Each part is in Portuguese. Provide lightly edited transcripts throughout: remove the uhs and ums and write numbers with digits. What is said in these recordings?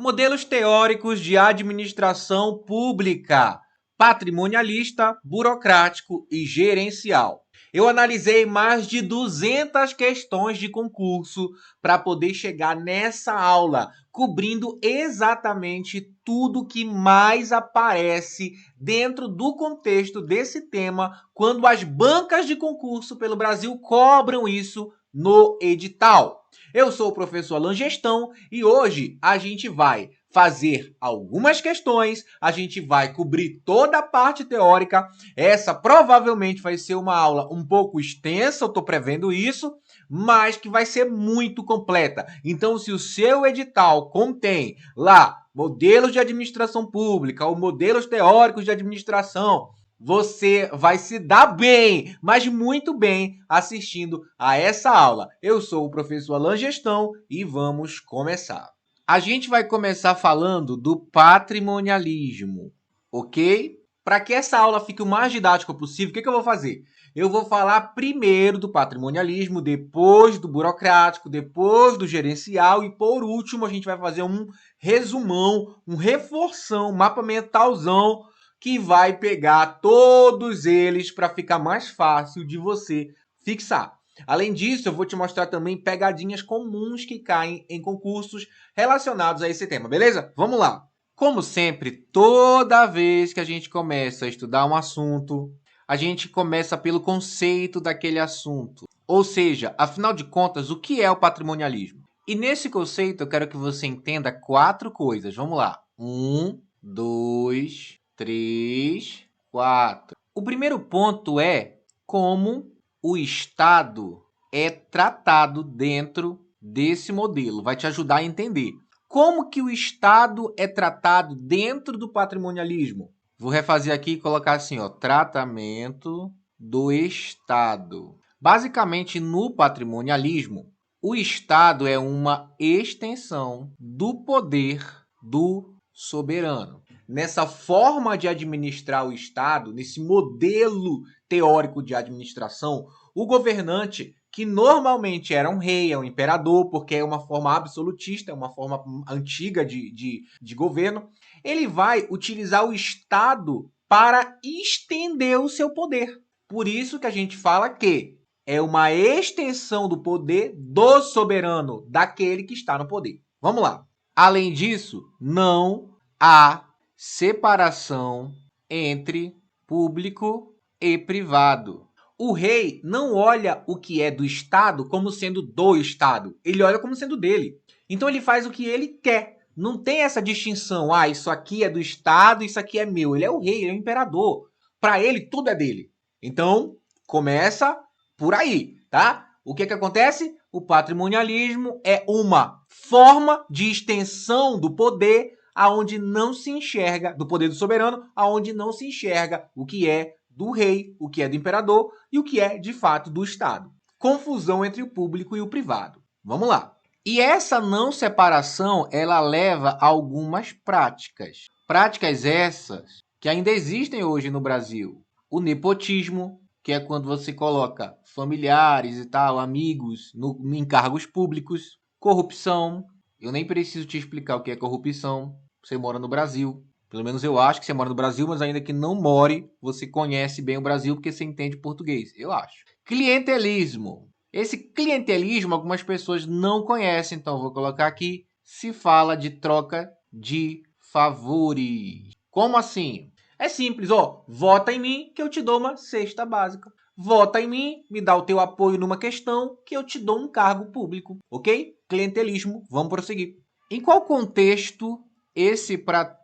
Modelos teóricos de administração pública, patrimonialista, burocrático e gerencial. Eu analisei mais de 200 questões de concurso para poder chegar nessa aula, cobrindo exatamente tudo que mais aparece dentro do contexto desse tema quando as bancas de concurso pelo Brasil cobram isso no edital. Eu sou o professor Alan Gestão e hoje a gente vai fazer algumas questões, a gente vai cobrir toda a parte teórica. Essa provavelmente vai ser uma aula um pouco extensa, eu estou prevendo isso, mas que vai ser muito completa. Então, se o seu edital contém lá modelos de administração pública ou modelos teóricos de administração, você vai se dar bem, mas muito bem, assistindo a essa aula. Eu sou o professor Alan Gestão e vamos começar. A gente vai começar falando do patrimonialismo, ok? Para que essa aula fique o mais didática possível, o que eu vou fazer? Eu vou falar primeiro do patrimonialismo, depois do burocrático, depois do gerencial e por último a gente vai fazer um resumão, um reforção, um mapa mentalzão que vai pegar todos eles para ficar mais fácil de você fixar. Além disso, eu vou te mostrar também pegadinhas comuns que caem em concursos relacionados a esse tema, beleza? Vamos lá! Como sempre, toda vez que a gente começa a estudar um assunto, a gente começa pelo conceito daquele assunto. Ou seja, afinal de contas, o que é o patrimonialismo? E nesse conceito eu quero que você entenda 4 coisas. Vamos lá. 1, 2, 3, 4. O primeiro ponto é como o Estado é tratado dentro desse modelo. Vai te ajudar a entender. Como que o Estado é tratado dentro do patrimonialismo? Vou refazer aqui e colocar assim, ó, tratamento do Estado. Basicamente, no patrimonialismo, o Estado é uma extensão do poder do soberano. Nessa forma de administrar o Estado, nesse modelo teórico de administração, o governante, que normalmente era um rei, é um imperador, porque é uma forma absolutista, é uma forma antiga de governo, ele vai utilizar o Estado para estender o seu poder. Por isso que a gente fala que é uma extensão do poder do soberano, daquele que está no poder. Vamos lá. Além disso, não há separação entre público e privado. O rei não olha o que é do Estado como sendo do Estado. Ele olha como sendo dele. Então ele faz o que ele quer. Não tem essa distinção. Ah, isso aqui é do Estado, isso aqui é meu. Ele é o rei, ele é o imperador. Para ele, tudo é dele. Então, começa por aí, tá? O que acontece? O patrimonialismo é uma forma de extensão do poder aonde não se enxerga, do poder do soberano, aonde não se enxerga o que é do rei, o que é do imperador e o que é, de fato, do Estado. Confusão entre o público e o privado. Vamos lá. E essa não separação, ela leva a algumas práticas. Práticas essas que ainda existem hoje no Brasil. O nepotismo, que é quando você coloca familiares e tal, amigos, em cargos públicos. Corrupção. Eu nem preciso te explicar o que é corrupção. Você mora no Brasil. Pelo menos eu acho que você mora no Brasil, mas ainda que não more, você conhece bem o Brasil porque você entende português. Eu acho. Clientelismo. Esse clientelismo algumas pessoas não conhecem, então eu vou colocar aqui. Se fala de troca de favores. Como assim? É simples, ó. Vota em mim que eu te dou uma cesta básica. Vota em mim, me dá o teu apoio numa questão que eu te dou um cargo público, ok? Clientelismo, vamos prosseguir. Em qual contexto esse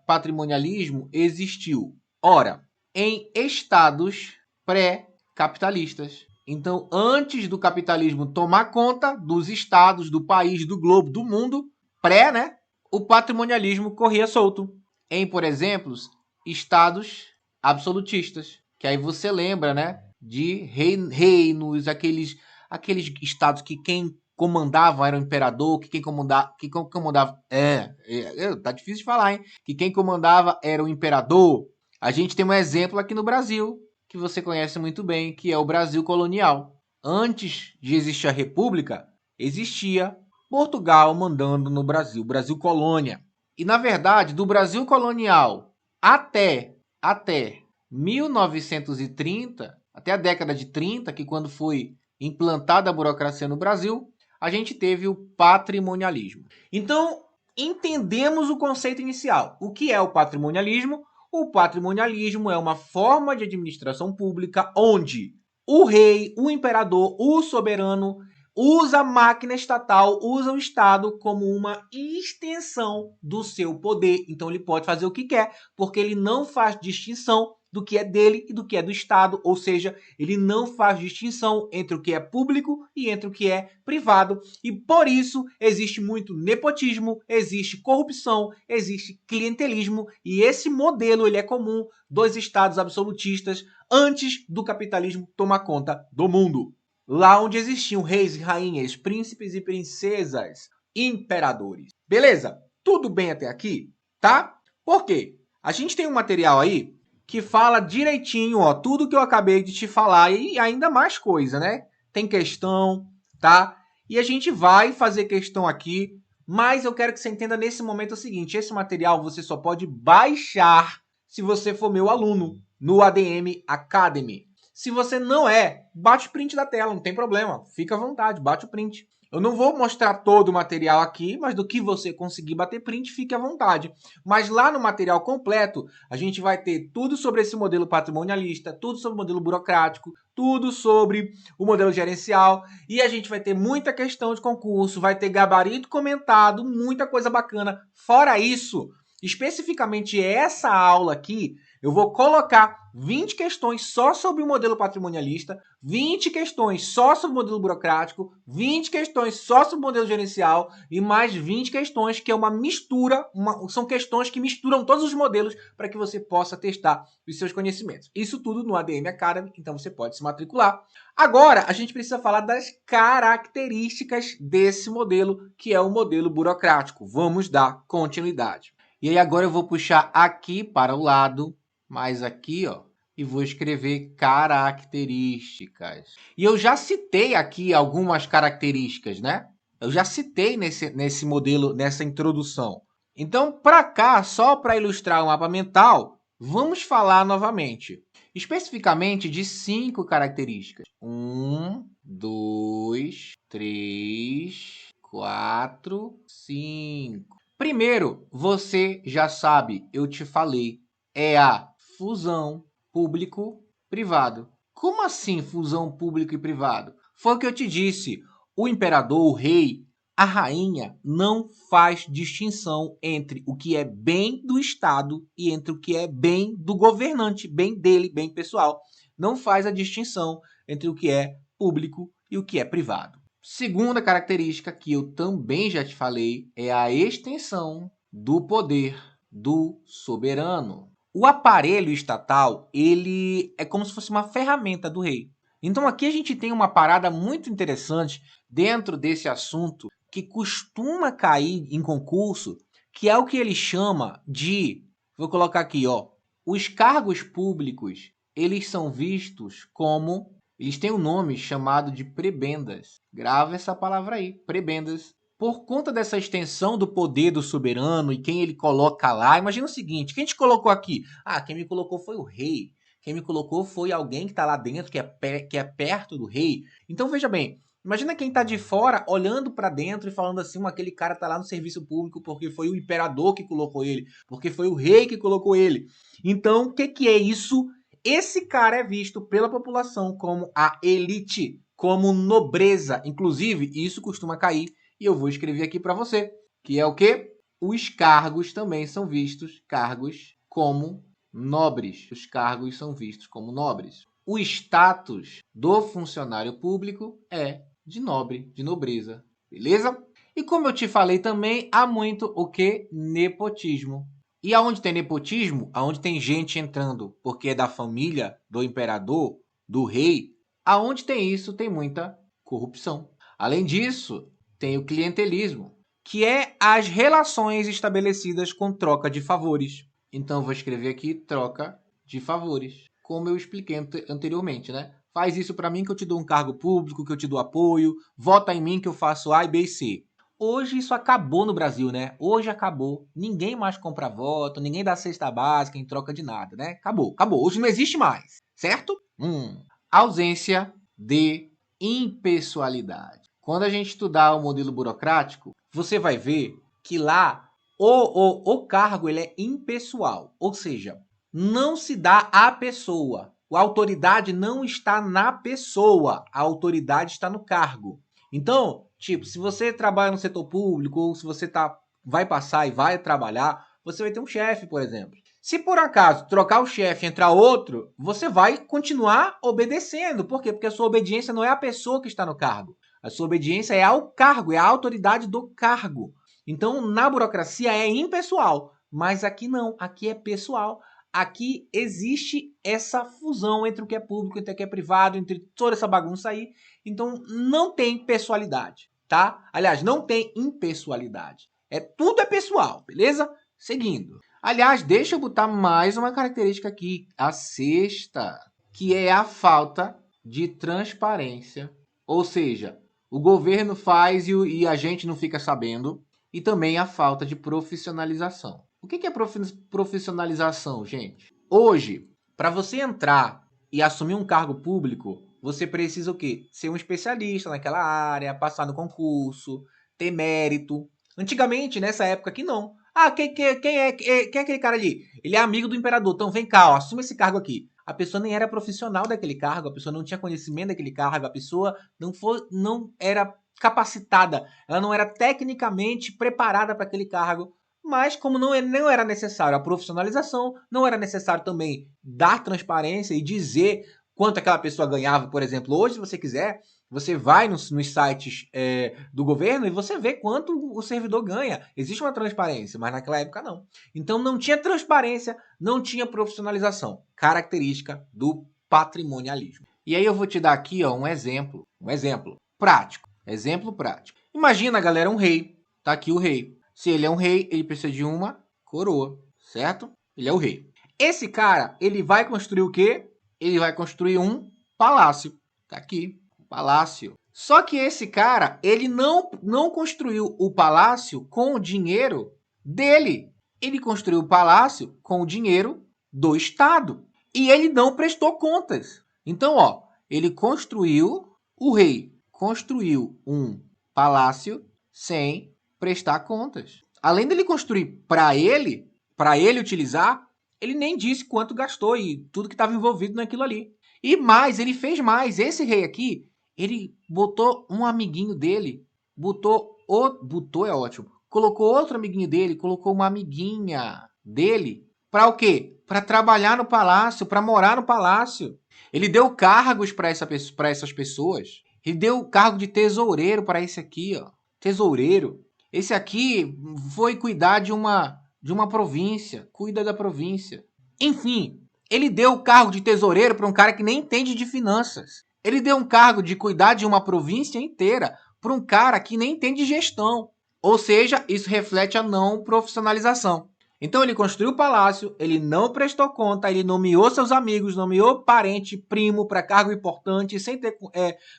patrimonialismo existiu? Ora, em estados pré-capitalistas. Então, antes do capitalismo tomar conta dos estados, do país, do globo, do mundo, né? O patrimonialismo corria solto. Em, por exemplo, estados absolutistas. Que aí você lembra, né? De reinos, aqueles estados que quem comandava era o imperador, que quem comandava tá difícil de falar, hein? Que quem comandava era o imperador. A gente tem um exemplo aqui no Brasil que você conhece muito bem, que é o Brasil colonial. Antes de existir a República, existia Portugal mandando no Brasil, Brasil colônia. E, na verdade, do Brasil colonial até 1930, até a década de 30, que quando foi implantada a burocracia no Brasil, a gente teve o patrimonialismo. Então, entendemos o conceito inicial. O que é o patrimonialismo? O patrimonialismo é uma forma de administração pública onde o rei, o imperador, o soberano usa a máquina estatal, usa o Estado como uma extensão do seu poder. Então ele pode fazer o que quer, porque ele não faz distinção do que é dele e do que é do Estado, ou seja, ele não faz distinção entre o que é público e entre o que é privado, e por isso existe muito nepotismo, existe corrupção, existe clientelismo, e esse modelo ele é comum dos estados absolutistas antes do capitalismo tomar conta do mundo. Lá onde existiam reis e rainhas, príncipes e princesas, imperadores. Beleza? Tudo bem até aqui? Tá? Por quê? A gente tem um material aí que fala direitinho, ó, tudo que eu acabei de te falar e ainda mais coisa, né? Tem questão, tá? E a gente vai fazer questão aqui, mas eu quero que você entenda nesse momento o seguinte, esse material você só pode baixar se você for meu aluno no ADM Academy. Se você não é, bate o print da tela, não tem problema. Fica à vontade, bate o print. Eu não vou mostrar todo o material aqui, mas do que você conseguir bater print, fique à vontade. Mas lá no material completo, a gente vai ter tudo sobre esse modelo patrimonialista, tudo sobre o modelo burocrático, tudo sobre o modelo gerencial. E a gente vai ter muita questão de concurso, vai ter gabarito comentado, muita coisa bacana. Fora isso, especificamente essa aula aqui, eu vou colocar 20 questões só sobre o modelo patrimonialista, 20 questões só sobre o modelo burocrático, 20 questões só sobre o modelo gerencial e mais 20 questões que é uma mistura, são questões que misturam todos os modelos para que você possa testar os seus conhecimentos. Isso tudo no ADM Academy, então você pode se matricular. Agora, a gente precisa falar das características desse modelo, que é o modelo burocrático. Vamos dar continuidade. E aí agora eu vou puxar aqui para o lado, mais aqui, ó, e vou escrever características. E eu já citei aqui algumas características, né? Eu já citei nesse modelo, nessa introdução. Então, para cá, só para ilustrar o mapa mental, vamos falar novamente. Especificamente de 5 características. 1, 2, 3, 4, 5. Primeiro, você já sabe, eu te falei, é a fusão público-privado. Como assim fusão público e privado? Foi o que eu te disse. O imperador, o rei, a rainha não faz distinção entre o que é bem do Estado e entre o que é bem do governante, bem dele, bem pessoal. Não faz a distinção entre o que é público e o que é privado. Segunda característica que eu também já te falei é a extensão do poder do soberano. O aparelho estatal, ele é como se fosse uma ferramenta do rei. Então aqui a gente tem uma parada muito interessante dentro desse assunto que costuma cair em concurso, que é o que ele chama de, vou colocar aqui, ó, os cargos públicos, eles são vistos como, eles têm um nome chamado de prebendas. Grava essa palavra aí, prebendas. Por conta dessa extensão do poder do soberano e quem ele coloca lá, imagina o seguinte, quem te colocou aqui? Ah, quem me colocou foi o rei. Quem me colocou foi alguém que está lá dentro, que é perto do rei. Então, veja bem, imagina quem está de fora olhando para dentro e falando assim, aquele cara está lá no serviço público porque foi o imperador que colocou ele, porque foi o rei que colocou ele. Então, o que é isso? Esse cara é visto pela população como a elite, como nobreza. Inclusive, isso costuma cair, e eu vou escrever aqui para você, que é o quê? Os cargos também são vistos cargos como nobres. Os cargos são vistos como nobres. O status do funcionário público é de nobre, de nobreza. Beleza? E como eu te falei também, há muito o que? Nepotismo. E aonde tem nepotismo, aonde tem gente entrando porque é da família do imperador, do rei, aonde tem isso, tem muita corrupção. Além disso, tem o clientelismo, que é as relações estabelecidas com troca de favores. Então, vou escrever aqui troca de favores, como eu expliquei anteriormente, né? Faz isso para mim que eu te dou um cargo público, que eu te dou apoio, vota em mim que eu faço A, B e C. Hoje isso acabou no Brasil, né? Hoje acabou. Ninguém mais compra voto, ninguém dá cesta básica em troca de nada, né? Acabou, acabou. Hoje não existe mais, certo? Ausência de impessoalidade. Quando a gente estudar o modelo burocrático, você vai ver que lá o cargo ele é impessoal, ou seja, não se dá à pessoa. A autoridade não está na pessoa, a autoridade está no cargo. Então, tipo, se você trabalha no setor público ou se você vai passar e vai trabalhar, você vai ter um chefe, por exemplo. Se por acaso trocar o chefe e entrar outro, você vai continuar obedecendo. Por quê? Porque a sua obediência não é à pessoa que está no cargo. A sua obediência é ao cargo, é à autoridade do cargo. Então, na burocracia é impessoal, mas aqui não, aqui é pessoal. Aqui existe essa fusão entre o que é público, entre o que é privado, entre toda essa bagunça aí. Então, não tem pessoalidade, tá? Aliás, não tem impessoalidade. Tudo é pessoal, beleza? Seguindo. Aliás, deixa eu botar mais uma característica aqui, a sexta, que é a falta de transparência. Ou seja, o governo faz e a gente não fica sabendo. E também a falta de profissionalização. O que é profissionalização, gente? Hoje, para você entrar e assumir um cargo público, você precisa o quê? Ser um especialista naquela área, passar no concurso, ter mérito. Antigamente, nessa época aqui, não. Ah, quem é aquele cara ali? Ele é amigo do imperador. Então vem cá, ó, assume esse cargo aqui. A pessoa nem era profissional daquele cargo, a pessoa não tinha conhecimento daquele cargo, a pessoa não era capacitada, ela não era tecnicamente preparada para aquele cargo. Mas como não era necessário a profissionalização, não era necessário também dar transparência e dizer quanto aquela pessoa ganhava, por exemplo. Hoje, se você quiser, você vai nos sites do governo e você vê quanto o servidor ganha. Existe uma transparência, mas naquela época não. Então não tinha transparência, não tinha profissionalização. Característica do patrimonialismo. E aí eu vou te dar aqui um exemplo prático. Exemplo prático. Imagina, galera, um rei. Tá aqui o rei. Se ele é um rei, ele precisa de uma coroa, certo? Ele é o rei. Esse cara, ele vai construir o quê? Ele vai construir um palácio. Tá aqui, um palácio. Só que esse cara, ele não construiu o palácio com o dinheiro dele. Ele construiu o palácio com o dinheiro do Estado. E ele não prestou contas. Então, ó, ele construiu, o rei construiu um palácio sem prestar contas. Além dele construir para ele utilizar, ele nem disse quanto gastou e tudo que estava envolvido naquilo ali. E mais, ele fez mais. Esse rei aqui, ele botou um amiguinho dele, botou é ótimo. Colocou outro amiguinho dele, colocou uma amiguinha dele para o quê? Para trabalhar no palácio, para morar no palácio. Ele deu cargos para essas pessoas. Ele deu o cargo de tesoureiro para esse aqui, ó. Tesoureiro. Esse aqui foi cuidar de uma província, cuida da província. Enfim, ele deu o cargo de tesoureiro para um cara que nem entende de finanças. Ele deu um cargo de cuidar de uma província inteira para um cara que nem entende de gestão. Ou seja, isso reflete a não profissionalização. Então ele construiu o palácio, ele não prestou conta, ele nomeou seus amigos, nomeou parente, primo para cargo importante, sem ter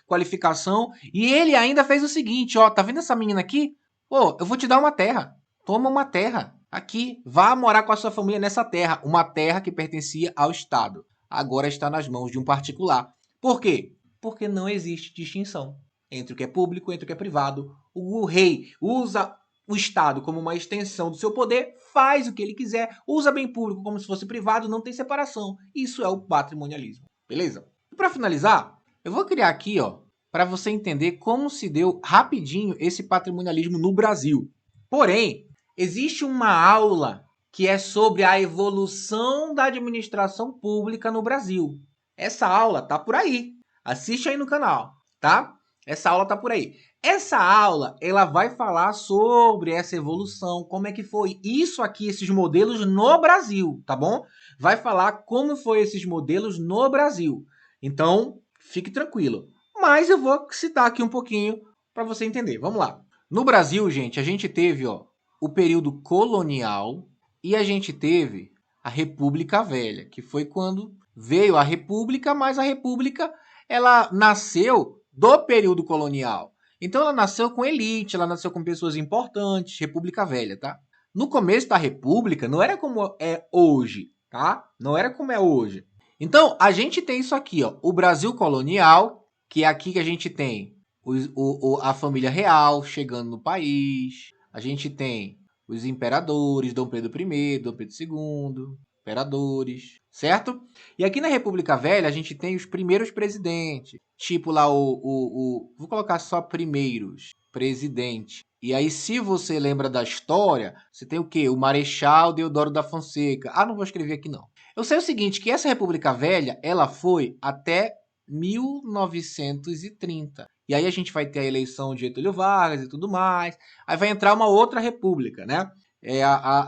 qualificação. E ele ainda fez o seguinte, ó, tá vendo essa menina aqui? Pô, eu vou te dar uma terra. Toma uma terra. Aqui, vá morar com a sua família nessa terra. Uma terra que pertencia ao Estado. Agora está nas mãos de um particular. Por quê? Porque não existe distinção entre o que é público e entre o que é privado. O rei usa o Estado como uma extensão do seu poder, faz o que ele quiser, usa bem público como se fosse privado, não tem separação. Isso é o patrimonialismo. Beleza? E para finalizar, eu vou criar aqui, ó, para você entender como se deu rapidinho esse patrimonialismo no Brasil. Porém, existe uma aula que é sobre a evolução da administração pública no Brasil. Essa aula tá por aí. Assiste aí no canal, tá? Essa aula tá por aí. Essa aula, ela vai falar sobre essa evolução, como é que foi isso aqui, esses modelos no Brasil, tá bom? Vai falar como foi esses modelos no Brasil. Então, fique tranquilo. Mas eu vou citar aqui um pouquinho para você entender. Vamos lá. No Brasil, gente, a gente teve, ó, o período colonial e a gente teve a República Velha, que foi quando veio a República, mas a República ela nasceu do período colonial. Então ela nasceu com elite, ela nasceu com pessoas importantes, República Velha, tá? No começo da República não era como é hoje, tá? Não era como é hoje. Então a gente tem isso aqui, ó, o Brasil colonial, que é aqui que a gente tem a família real chegando no país. A gente tem os imperadores, Dom Pedro I, Dom Pedro II, imperadores, certo? E aqui na República Velha a gente tem os primeiros presidentes, tipo lá vou colocar só primeiros presidente. E aí, se você lembra da história, você tem o quê? O Marechal Deodoro da Fonseca. Ah, não vou escrever aqui não. Eu sei o seguinte, que essa República Velha, ela foi até 1930. E aí a gente vai ter a eleição de Getúlio Vargas e tudo mais. Aí vai entrar uma outra república, né?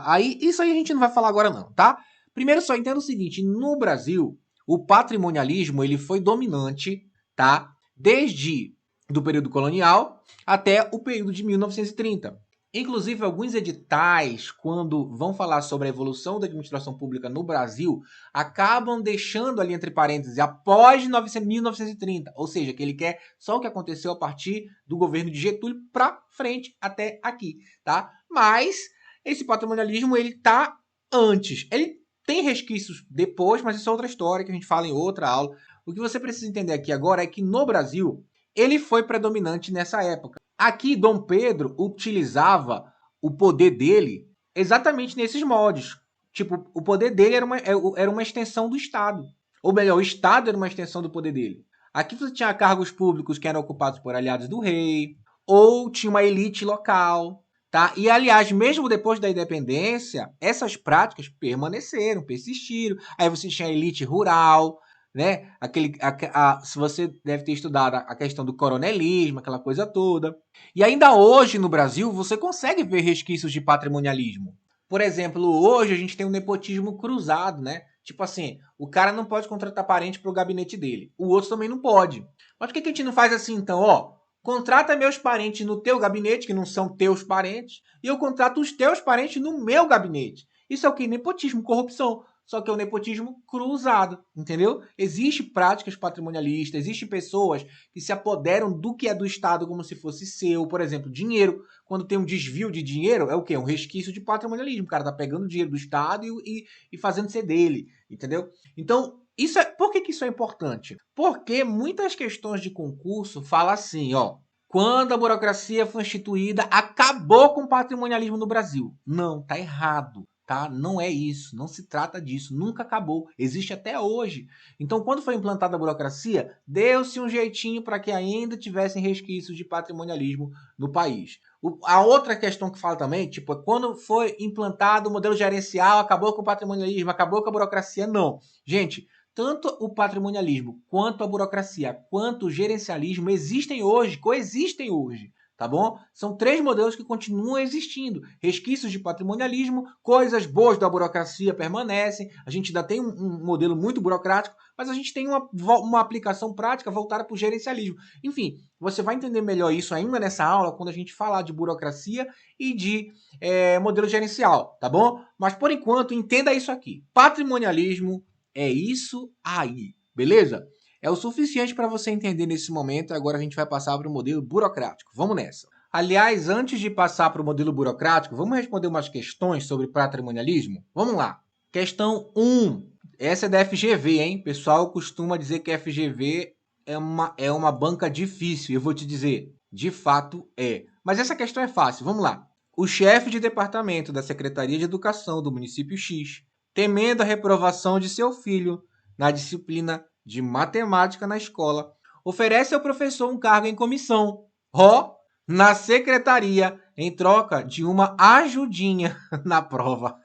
Aí, isso aí a gente não vai falar agora não, tá? Primeiro só entenda o seguinte, no Brasil, o patrimonialismo ele foi dominante, tá? Desde do período colonial até o período de 1930. Inclusive, alguns editais, quando vão falar sobre a evolução da administração pública no Brasil, acabam deixando ali entre parênteses após 1930, ou seja, que ele quer só o que aconteceu a partir do governo de Getúlio para frente até aqui, tá? Mas esse patrimonialismo ele tá antes, ele tem resquícios depois, mas isso é outra história que a gente fala em outra aula. O que você precisa entender aqui agora é que no Brasil ele foi predominante nessa época. Aqui, Dom Pedro utilizava o poder dele exatamente nesses moldes. Tipo, o poder dele era uma extensão do Estado. Ou melhor, o Estado era uma extensão do poder dele. Aqui você tinha cargos públicos que eram ocupados por aliados do rei, ou tinha uma elite local, tá? E, aliás, mesmo depois da independência, essas práticas permaneceram, persistiram. Aí você tinha a elite rural, né? Se você deve ter estudado a questão do coronelismo, aquela coisa toda. E ainda hoje no Brasil você consegue ver resquícios de patrimonialismo. Por exemplo, hoje a gente tem um nepotismo cruzado, né? Tipo assim, o cara não pode contratar parente para o gabinete dele, o outro também não pode. Mas por que a gente não faz assim então? Ó, contrata meus parentes no teu gabinete, que não são teus parentes, e eu contrato os teus parentes no meu gabinete. Isso é o que? Nepotismo, corrupção. Só que é o nepotismo cruzado, entendeu? Existem práticas patrimonialistas, existem pessoas que se apoderam do que é do Estado como se fosse seu. Por exemplo, dinheiro. Quando tem um desvio de dinheiro, é o quê? Um resquício de patrimonialismo. O cara tá pegando dinheiro do Estado e fazendo ser dele, entendeu? Então, por que isso é importante? Porque muitas questões de concurso falam assim, ó. Quando a burocracia foi instituída, acabou com o patrimonialismo no Brasil. Não, tá errado. Tá? Não é isso, não se trata disso, nunca acabou, existe até hoje. Então, quando foi implantada a burocracia, deu-se um jeitinho para que ainda tivessem resquícios de patrimonialismo no país. A outra questão que fala também, tipo, é quando foi implantado o modelo gerencial, acabou com o patrimonialismo, acabou com a burocracia, não. Gente, tanto o patrimonialismo, quanto a burocracia, quanto o gerencialismo existem hoje, coexistem hoje. Tá bom? São três modelos que continuam existindo. Resquícios de patrimonialismo, coisas boas da burocracia permanecem. A gente ainda tem um modelo muito burocrático, mas a gente tem uma aplicação prática voltada para o gerencialismo. Enfim, você vai entender melhor isso ainda nessa aula quando a gente falar de burocracia e de modelo gerencial, tá bom? Mas por enquanto, entenda isso aqui. Patrimonialismo é isso aí, beleza? É o suficiente para você entender nesse momento. Agora a gente vai passar para o modelo burocrático. Vamos nessa. Aliás, antes de passar para o modelo burocrático, vamos responder umas questões sobre patrimonialismo? Vamos lá. Questão 1. Essa é da FGV, hein? O pessoal costuma dizer que a FGV é uma banca difícil. Eu vou te dizer, de fato é. Mas essa questão é fácil. Vamos lá. O chefe de departamento da Secretaria de Educação do município X, temendo a reprovação de seu filho na disciplina de matemática na escola, oferece ao professor um cargo em comissão, na secretaria, em troca de uma ajudinha na prova.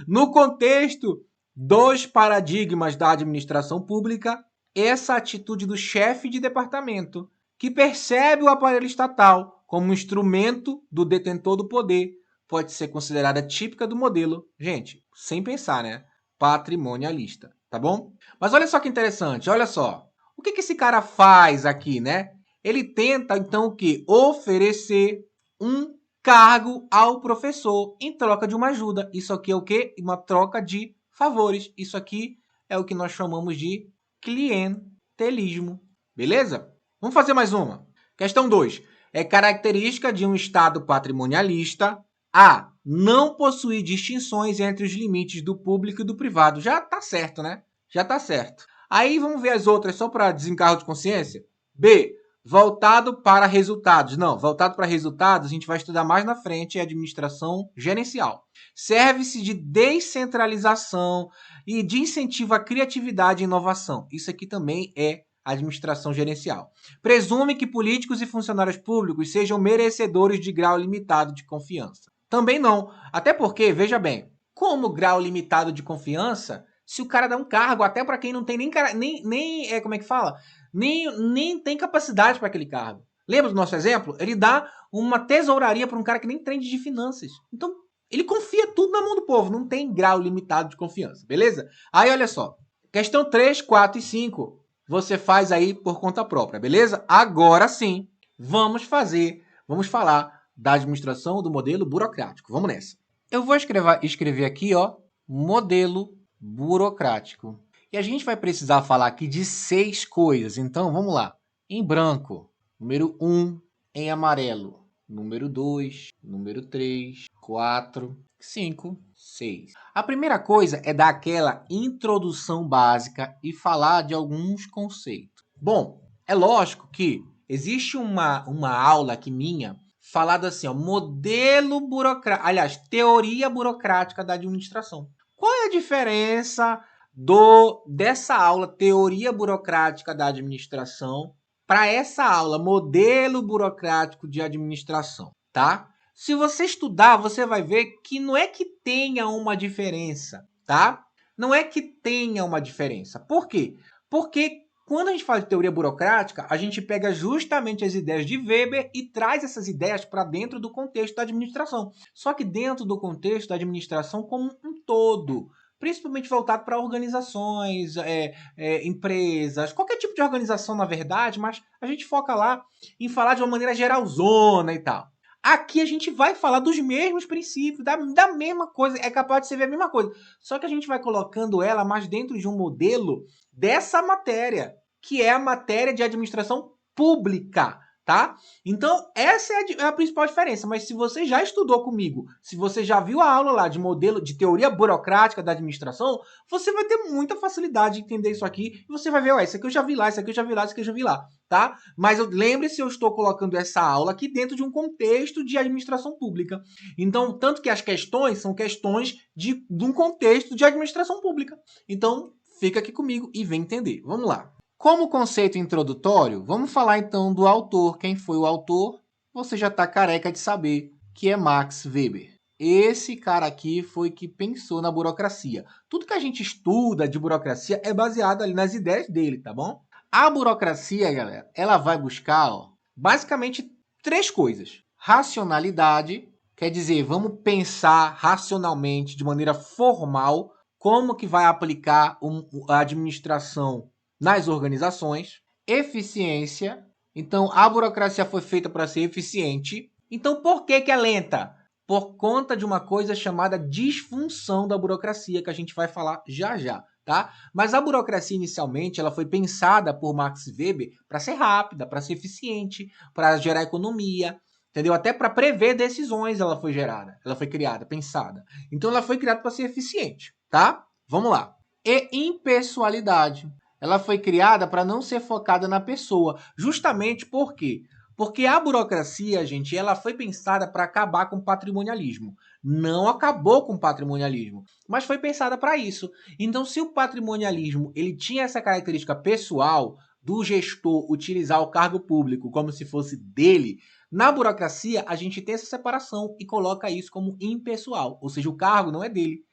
No contexto dos paradigmas da administração pública, essa atitude do chefe de departamento, que percebe o aparelho estatal como um instrumento do detentor do poder, pode ser considerada típica do modelo, gente, sem pensar, né? Patrimonialista, tá bom? Mas olha só que interessante, olha só. O que esse cara faz aqui, né? Ele tenta, então, o quê? Oferecer um cargo ao professor em troca de uma ajuda. Isso aqui é o quê? Uma troca de favores. Isso aqui é o que nós chamamos de clientelismo. Beleza? Vamos fazer mais uma. Questão 2. É característica de um Estado patrimonialista a não possuir distinções entre os limites do público e do privado. Já tá certo, né? Já tá certo. Aí vamos ver as outras só para desencargo de consciência. B. Voltado para resultados. Não, voltado para resultados a gente vai estudar mais na frente, é administração gerencial. Serve-se de descentralização e de incentivo à criatividade e inovação. Isso aqui também é administração gerencial. Presume que políticos e funcionários públicos sejam merecedores de grau limitado de confiança. Também não. Até porque, veja bem, como grau limitado de confiança, se o cara dá um cargo até para quem não tem nem como é que fala? Nem tem capacidade para aquele cargo. Lembra do nosso exemplo? Ele dá uma tesouraria para um cara que nem entende de finanças. Então, ele confia tudo na mão do povo, não tem grau limitado de confiança, beleza? Aí, olha só. Questão 3, 4 e 5, você faz aí por conta própria, beleza? Agora sim, vamos falar da administração do modelo burocrático. Vamos nessa. Eu vou escrever aqui, ó, modelo burocrático. E a gente vai precisar falar aqui de 6 coisas. Então, vamos lá. Em branco, número 1. Em amarelo, número 2. Número 3, 4, 5, 6. A primeira coisa é dar aquela introdução básica e falar de alguns conceitos. Bom, é lógico que existe uma aula aqui minha falada assim, ó, modelo burocrático, aliás, teoria burocrática da administração. Qual é a diferença dessa aula, teoria burocrática da administração, para essa aula, modelo burocrático de administração, tá? Se você estudar, você vai ver que não é que tenha uma diferença, tá? Não é que tenha uma diferença. Por quê? Porque quando a gente fala de teoria burocrática, a gente pega justamente as ideias de Weber e traz essas ideias para dentro do contexto da administração. Só que dentro do contexto da administração como um todo, principalmente voltado para organizações, empresas, qualquer tipo de organização, na verdade, mas a gente foca lá em falar de uma maneira geralzona e tal. Aqui a gente vai falar dos mesmos princípios, da mesma coisa, é capaz de ser a mesma coisa. Só que a gente vai colocando ela mais dentro de um modelo dessa matéria, que é a matéria de administração pública, tá? Então, essa é a principal diferença. Mas se você já estudou comigo, se você já viu a aula lá de modelo de teoria burocrática da administração, você vai ter muita facilidade de entender isso aqui. E você vai ver, ó, isso aqui eu já vi lá, isso aqui eu já vi lá, isso aqui eu já vi lá, tá? Mas lembre-se, eu estou colocando essa aula aqui dentro de um contexto de administração pública. Então, tanto que as questões são questões de um contexto de administração pública. Então, fica aqui comigo e vem entender. Vamos lá. Como conceito introdutório, vamos falar então do autor. Quem foi o autor? Você já está careca de saber que é Max Weber. Esse cara aqui foi que pensou na burocracia. Tudo que a gente estuda de burocracia é baseado ali nas ideias dele, tá bom? A burocracia, galera, ela vai buscar, ó, basicamente 3 coisas. Racionalidade, quer dizer, vamos pensar racionalmente, de maneira formal, como que vai aplicar a administração nas organizações. Eficiência, então a burocracia foi feita para ser eficiente. Então por que é lenta? Por conta de uma coisa chamada disfunção da burocracia, que a gente vai falar já já, tá? Mas a burocracia inicialmente ela foi pensada por Max Weber para ser rápida, para ser eficiente, para gerar economia, entendeu? Até para prever decisões ela foi gerada, ela foi criada, pensada. Então ela foi criada para ser eficiente, tá? Vamos lá. E impessoalidade. Ela foi criada para não ser focada na pessoa. Justamente por quê? Porque a burocracia, gente, ela foi pensada para acabar com o patrimonialismo. Não acabou com o patrimonialismo, mas foi pensada para isso. Então, se o patrimonialismo ele tinha essa característica pessoal do gestor utilizar o cargo público como se fosse dele, na burocracia a gente tem essa separação e coloca isso como impessoal. Ou seja, o cargo não é dele.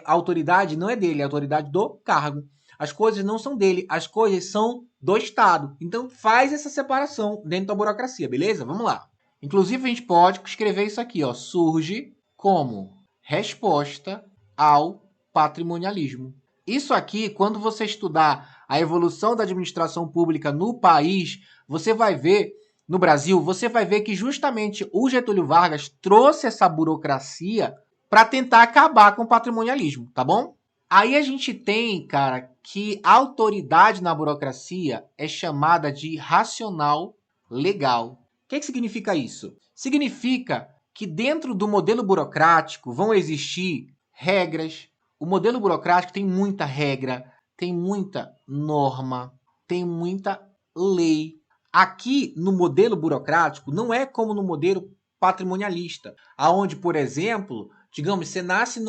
A autoridade não é dele, é a autoridade do cargo. As coisas não são dele, as coisas são do Estado. Então faz essa separação dentro da burocracia, beleza? Vamos lá. Inclusive a gente pode escrever isso aqui, ó. Surge como resposta ao patrimonialismo. Isso aqui, quando você estudar a evolução da administração pública no país, você vai ver, no Brasil, você vai ver que justamente o Getúlio Vargas trouxe essa burocracia para tentar acabar com o patrimonialismo, tá bom? Aí a gente tem, cara, que a autoridade na burocracia é chamada de racional legal. O que significa isso? Significa que dentro do modelo burocrático vão existir regras. O modelo burocrático tem muita regra, tem muita norma, tem muita lei. Aqui no modelo burocrático não é como no modelo patrimonialista, aonde, por exemplo, digamos, você nasce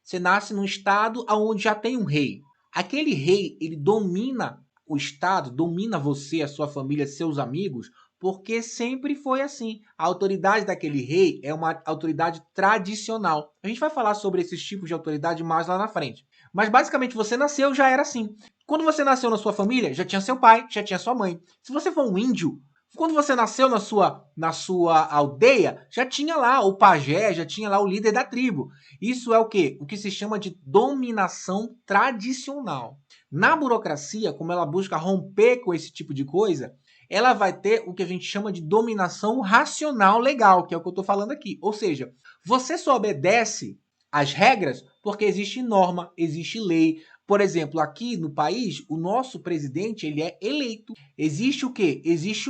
você nasce num estado onde já tem um rei. Aquele rei, ele domina o estado, domina você, a sua família, seus amigos, porque sempre foi assim. A autoridade daquele rei é uma autoridade tradicional. A gente vai falar sobre esses tipos de autoridade mais lá na frente. Mas basicamente você nasceu, já era assim. Quando você nasceu na sua família, já tinha seu pai, já tinha sua mãe. Se você for um índio, quando você nasceu na sua aldeia, já tinha lá o pajé, já tinha lá o líder da tribo. Isso é o quê? O que se chama de dominação tradicional. Na burocracia, como ela busca romper com esse tipo de coisa, ela vai ter o que a gente chama de dominação racional legal, que é o que eu estou falando aqui. Ou seja, você só obedece às regras porque existe norma, existe lei. Por exemplo, aqui no país, o nosso presidente ele é eleito. Existe o quê? Existe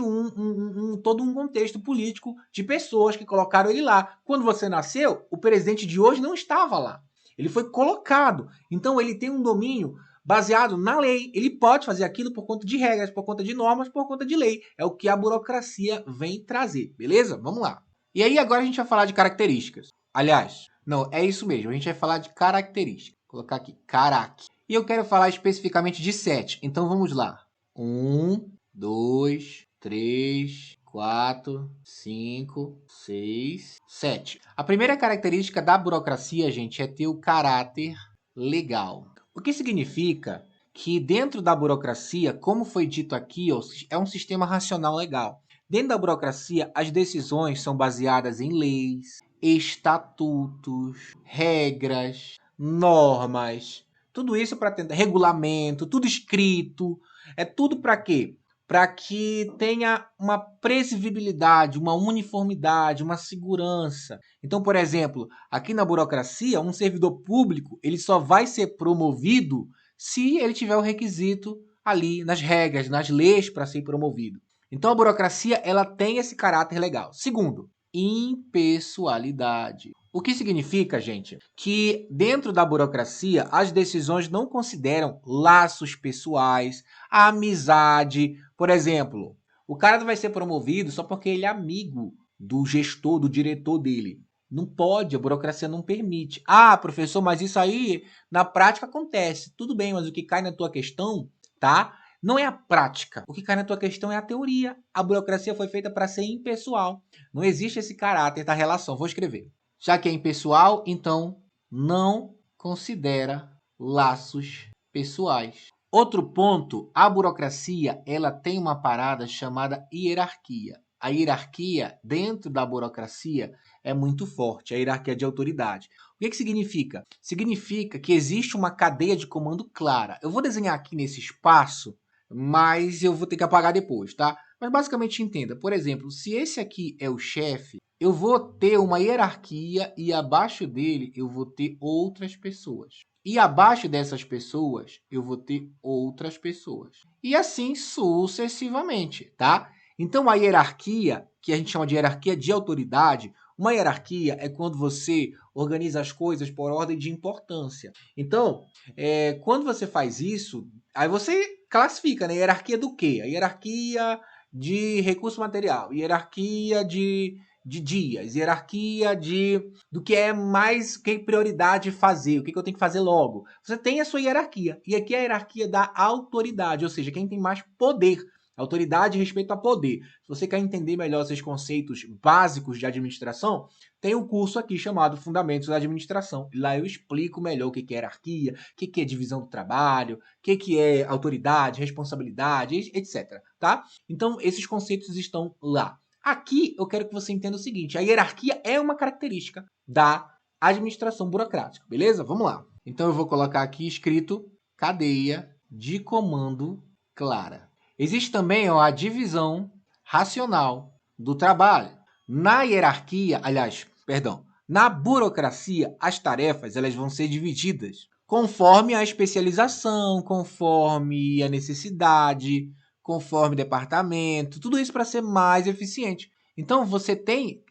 todo um contexto político de pessoas que colocaram ele lá. Quando você nasceu, o presidente de hoje não estava lá. Ele foi colocado. Então, ele tem um domínio baseado na lei. Ele pode fazer aquilo por conta de regras, por conta de normas, por conta de lei. É o que a burocracia vem trazer, beleza? Vamos lá. E aí, agora a gente vai falar de características. Aliás, não, é isso mesmo. A gente vai falar de características. Vou colocar aqui, carac. E eu quero falar especificamente de 7. Então, vamos lá. 1, 2, 3, 4, 5, 6, 7. A primeira característica da burocracia, gente, é ter o caráter legal. O que significa que dentro da burocracia, como foi dito aqui, é um sistema racional legal. Dentro da burocracia, as decisões são baseadas em leis, estatutos, regras, normas, tudo isso para tentar regulamento, tudo escrito. É tudo para quê? Para que tenha uma previsibilidade, uma uniformidade, uma segurança. Então, por exemplo, aqui na burocracia, um servidor público ele só vai ser promovido se ele tiver o requisito ali nas regras, nas leis para ser promovido. Então, a burocracia ela tem esse caráter legal. Segundo, impessoalidade. O que significa, gente, que dentro da burocracia as decisões não consideram laços pessoais, a amizade. Por exemplo, o cara não vai ser promovido só porque ele é amigo do gestor, do diretor dele. Não pode, a burocracia não permite. Ah, professor, mas isso aí na prática acontece. Tudo bem, mas o que cai na tua questão, tá? Não é a prática. O que cai na tua questão é a teoria. A burocracia foi feita para ser impessoal. Não existe esse caráter da relação. Vou escrever. Já que é impessoal, então não considera laços pessoais. Outro ponto, a burocracia ela tem uma parada chamada hierarquia. A hierarquia dentro da burocracia é muito forte, a hierarquia de autoridade. O que significa? Significa que existe uma cadeia de comando clara. Eu vou desenhar aqui nesse espaço, mas eu vou ter que apagar depois, tá? Mas basicamente entenda, por exemplo, se esse aqui é o chefe, eu vou ter uma hierarquia e abaixo dele eu vou ter outras pessoas. E abaixo dessas pessoas eu vou ter outras pessoas. E assim sucessivamente, tá? Então a hierarquia, que a gente chama de hierarquia de autoridade, uma hierarquia é quando você organiza as coisas por ordem de importância. Então, quando você faz isso, aí você classifica, né? Hierarquia do quê? A hierarquia de recurso material, hierarquia de dias, hierarquia do que é mais que prioridade fazer, o que eu tenho que fazer logo. Você tem a sua hierarquia. E aqui é a hierarquia da autoridade, ou seja, quem tem mais poder. Autoridade e respeito a poder. Se você quer entender melhor esses conceitos básicos de administração, tem um curso aqui chamado Fundamentos da Administração. Lá eu explico melhor o que é hierarquia, o que é divisão do trabalho, o que é autoridade, responsabilidade, etc. Tá? Então, esses conceitos estão lá. Aqui eu quero que você entenda o seguinte: a hierarquia é uma característica da administração burocrática, beleza? Vamos lá. Então eu vou colocar aqui escrito cadeia de comando clara. Existe também a divisão racional do trabalho. Na hierarquia, na burocracia, as tarefas elas vão ser divididas conforme a especialização, conforme a necessidade, conforme departamento, tudo isso para ser mais eficiente. Então, você tem,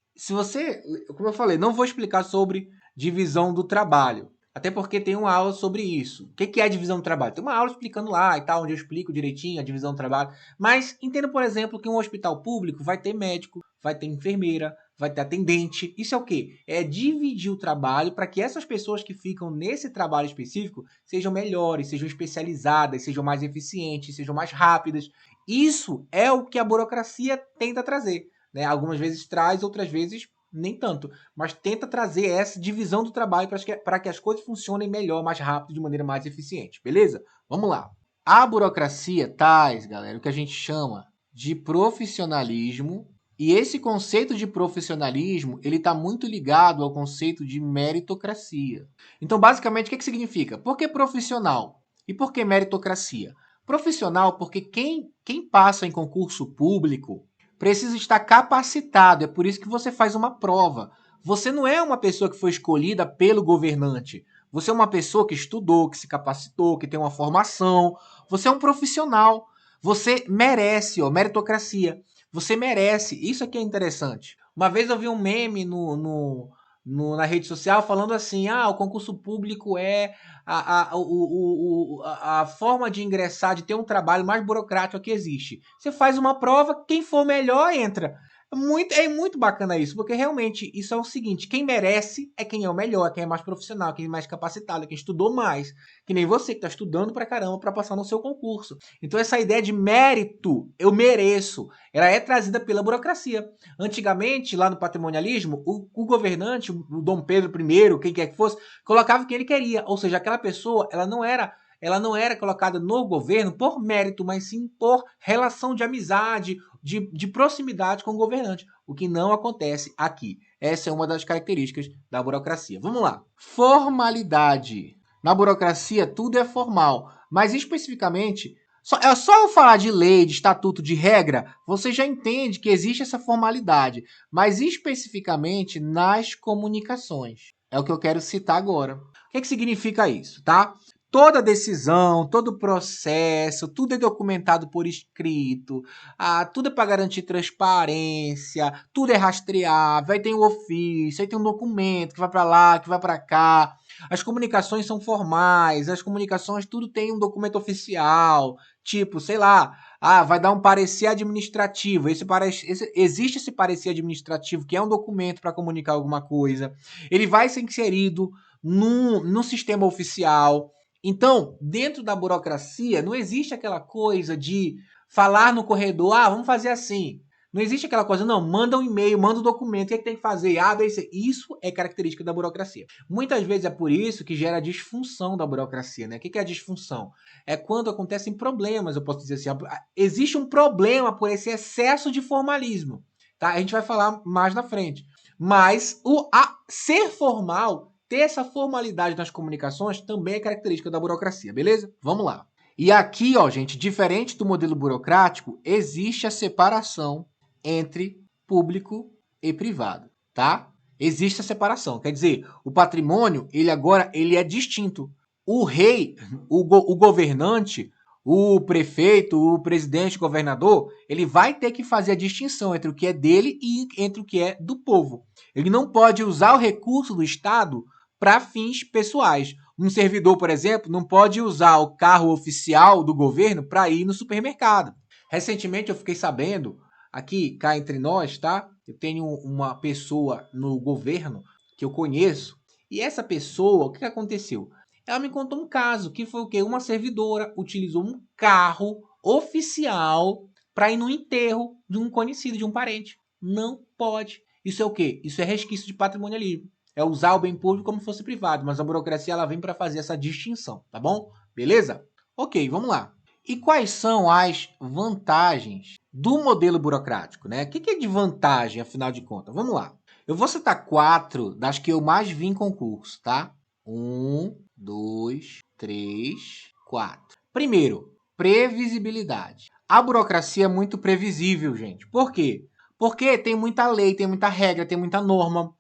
como eu falei, não vou explicar sobre divisão do trabalho, até porque tem uma aula sobre isso. O que é a divisão do trabalho? Tem uma aula explicando lá e tal, onde eu explico direitinho a divisão do trabalho. Mas entenda, por exemplo, que um hospital público vai ter médico, vai ter enfermeira, vai ter atendente. Isso é o quê? É dividir o trabalho para que essas pessoas que ficam nesse trabalho específico sejam melhores, sejam especializadas, sejam mais eficientes, sejam mais rápidas. Isso é o que a burocracia tenta trazer, né? Algumas vezes traz, outras vezes nem tanto, mas tenta trazer essa divisão do trabalho para que as coisas funcionem melhor, mais rápido, de maneira mais eficiente, beleza? Vamos lá. A burocracia traz, galera, o que a gente chama de profissionalismo, e esse conceito de profissionalismo, ele está muito ligado ao conceito de meritocracia. Então, basicamente, o que significa? Por que profissional? E por que meritocracia? Profissional porque quem passa em concurso público precisa estar capacitado. É por isso que você faz uma prova. Você não é uma pessoa que foi escolhida pelo governante. Você é uma pessoa que estudou, que se capacitou, que tem uma formação. Você é um profissional. Você merece, meritocracia. Você merece. Isso aqui é interessante. Uma vez eu vi um meme na rede social falando assim, o concurso público é a forma de ingressar, de ter um trabalho mais burocrático que existe. Você faz uma prova, quem for melhor entra. É muito bacana isso, porque realmente isso é o seguinte, quem merece é quem é o melhor, é quem é mais profissional, quem é mais capacitado, é quem estudou mais. Que nem você que está estudando pra caramba para passar no seu concurso. Então essa ideia de mérito, eu mereço, ela é trazida pela burocracia. Antigamente, lá no patrimonialismo, o governante, o Dom Pedro I, quem quer que fosse, colocava quem ele queria. Ou seja, aquela pessoa, ela não era colocada no governo por mérito, mas sim por relação de amizade, de proximidade com o governante, o que não acontece aqui. Essa é uma das características da burocracia. Vamos lá. Formalidade. Na burocracia, tudo é formal, mas especificamente, é só eu falar de lei, de estatuto, de regra, você já entende que existe essa formalidade, mas especificamente nas comunicações. É o que eu quero citar agora. O que significa isso, tá? Toda decisão, todo processo, tudo é documentado por escrito, tudo é para garantir transparência, tudo é rastreável, aí tem o ofício, aí tem um documento que vai para lá, que vai para cá. As comunicações são formais, as comunicações tudo tem um documento oficial, tipo, sei lá, vai dar um parecer administrativo. Existe esse parecer administrativo, que é um documento para comunicar alguma coisa. Ele vai ser inserido no sistema oficial. Então, dentro da burocracia, não existe aquela coisa de falar no corredor, vamos fazer assim. Não existe aquela coisa, não, manda um e-mail, manda um documento, o que é que tem que fazer? Isso é característica da burocracia. Muitas vezes é por isso que gera a disfunção da burocracia, né? O que é a disfunção? É quando acontecem problemas, eu posso dizer assim, existe um problema por esse excesso de formalismo, tá? A gente vai falar mais na frente. Mas ser formal, ter essa formalidade nas comunicações também é característica da burocracia, beleza? Vamos lá. E aqui, gente, diferente do modelo burocrático, existe a separação entre público e privado, tá? Existe a separação, quer dizer, o patrimônio, ele é distinto. O rei, o governante, o prefeito, o presidente, o governador, ele vai ter que fazer a distinção entre o que é dele e entre o que é do povo. Ele não pode usar o recurso do Estado para fins pessoais. Um servidor, por exemplo, não pode usar o carro oficial do governo para ir no supermercado. Recentemente eu fiquei sabendo, aqui cá entre nós, tá? Eu tenho uma pessoa no governo que eu conheço, e essa pessoa, o que aconteceu? Ela me contou um caso, que foi o quê? Uma servidora utilizou um carro oficial para ir no enterro de um conhecido, de um parente. Não pode. Isso é o quê? Isso é resquício de patrimonialismo. É usar o bem público como se fosse privado, mas a burocracia ela vem para fazer essa distinção, tá bom? Beleza? Ok, vamos lá. E quais são as vantagens do modelo burocrático, né? O que é de vantagem, afinal de contas? Vamos lá. Eu vou citar 4 das que eu mais vi em concurso, tá? 1, 2, 3, 4. Primeiro, previsibilidade. A burocracia é muito previsível, gente. Por quê? Porque tem muita lei, tem muita regra, tem muita norma.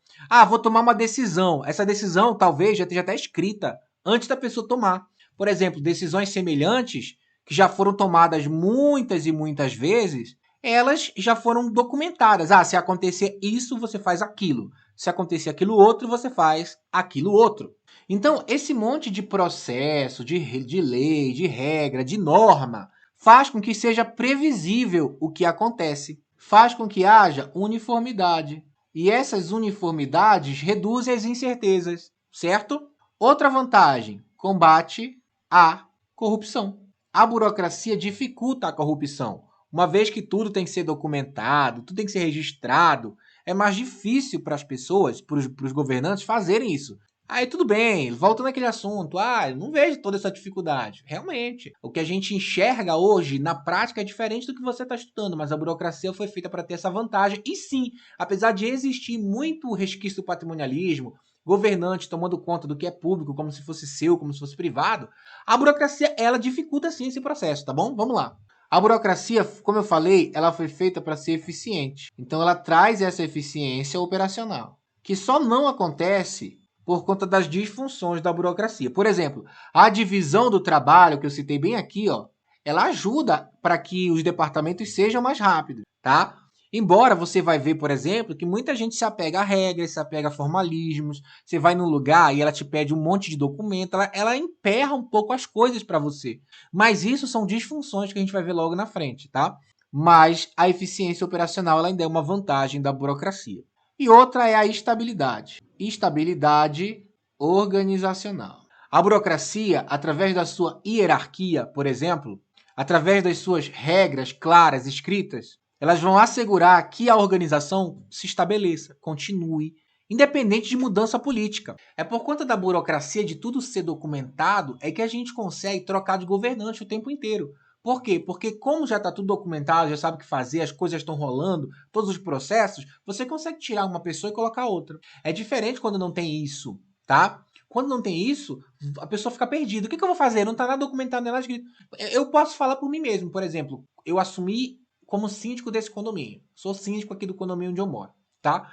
Vou tomar uma decisão. Essa decisão talvez já esteja até escrita antes da pessoa tomar. Por exemplo, decisões semelhantes que já foram tomadas muitas e muitas vezes, elas já foram documentadas. Ah, se acontecer isso, você faz aquilo. Se acontecer aquilo outro, você faz aquilo outro. Então, esse monte de processo, de lei, de regra, de norma, faz com que seja previsível o que acontece. Faz com que haja uniformidade. E essas uniformidades reduzem as incertezas, certo? Outra vantagem, combate à corrupção. A burocracia dificulta a corrupção. Uma vez que tudo tem que ser documentado, tudo tem que ser registrado, é mais difícil para as pessoas, para os governantes fazerem isso. Aí tudo bem, voltando àquele assunto, eu não vejo toda essa dificuldade. Realmente, o que a gente enxerga hoje na prática é diferente do que você está estudando, mas a burocracia foi feita para ter essa vantagem. E sim, apesar de existir muito resquício do patrimonialismo, governante tomando conta do que é público, como se fosse seu, como se fosse privado, a burocracia, ela dificulta sim esse processo, tá bom? Vamos lá. A burocracia, como eu falei, ela foi feita para ser eficiente. Então, ela traz essa eficiência operacional, que só não acontece por conta das disfunções da burocracia. Por exemplo, a divisão do trabalho, que eu citei bem aqui, ó, ela ajuda para que os departamentos sejam mais rápidos, tá? Embora você vai ver, por exemplo, que muita gente se apega a regras, se apega a formalismos. Você vai num lugar e ela te pede um monte de documento, ela emperra um pouco as coisas para você. Mas isso são disfunções que a gente vai ver logo na frente, tá? Mas a eficiência operacional ela ainda é uma vantagem da burocracia. E outra é a estabilidade. Estabilidade organizacional. A burocracia, através da sua hierarquia, por exemplo, através das suas regras claras escritas, elas vão assegurar que a organização se estabeleça, continue, independente de mudança política. É por conta da burocracia de tudo ser documentado é que a gente consegue trocar de governante o tempo inteiro. Por quê? Porque como já está tudo documentado, já sabe o que fazer, as coisas estão rolando, todos os processos, você consegue tirar uma pessoa e colocar outra. É diferente quando não tem isso, tá? Quando não tem isso, a pessoa fica perdida. O que eu vou fazer? Não está nada documentado, nem nada escrito. Eu posso falar por mim mesmo, por exemplo. Eu assumi como síndico desse condomínio. Sou síndico aqui do condomínio onde eu moro, tá?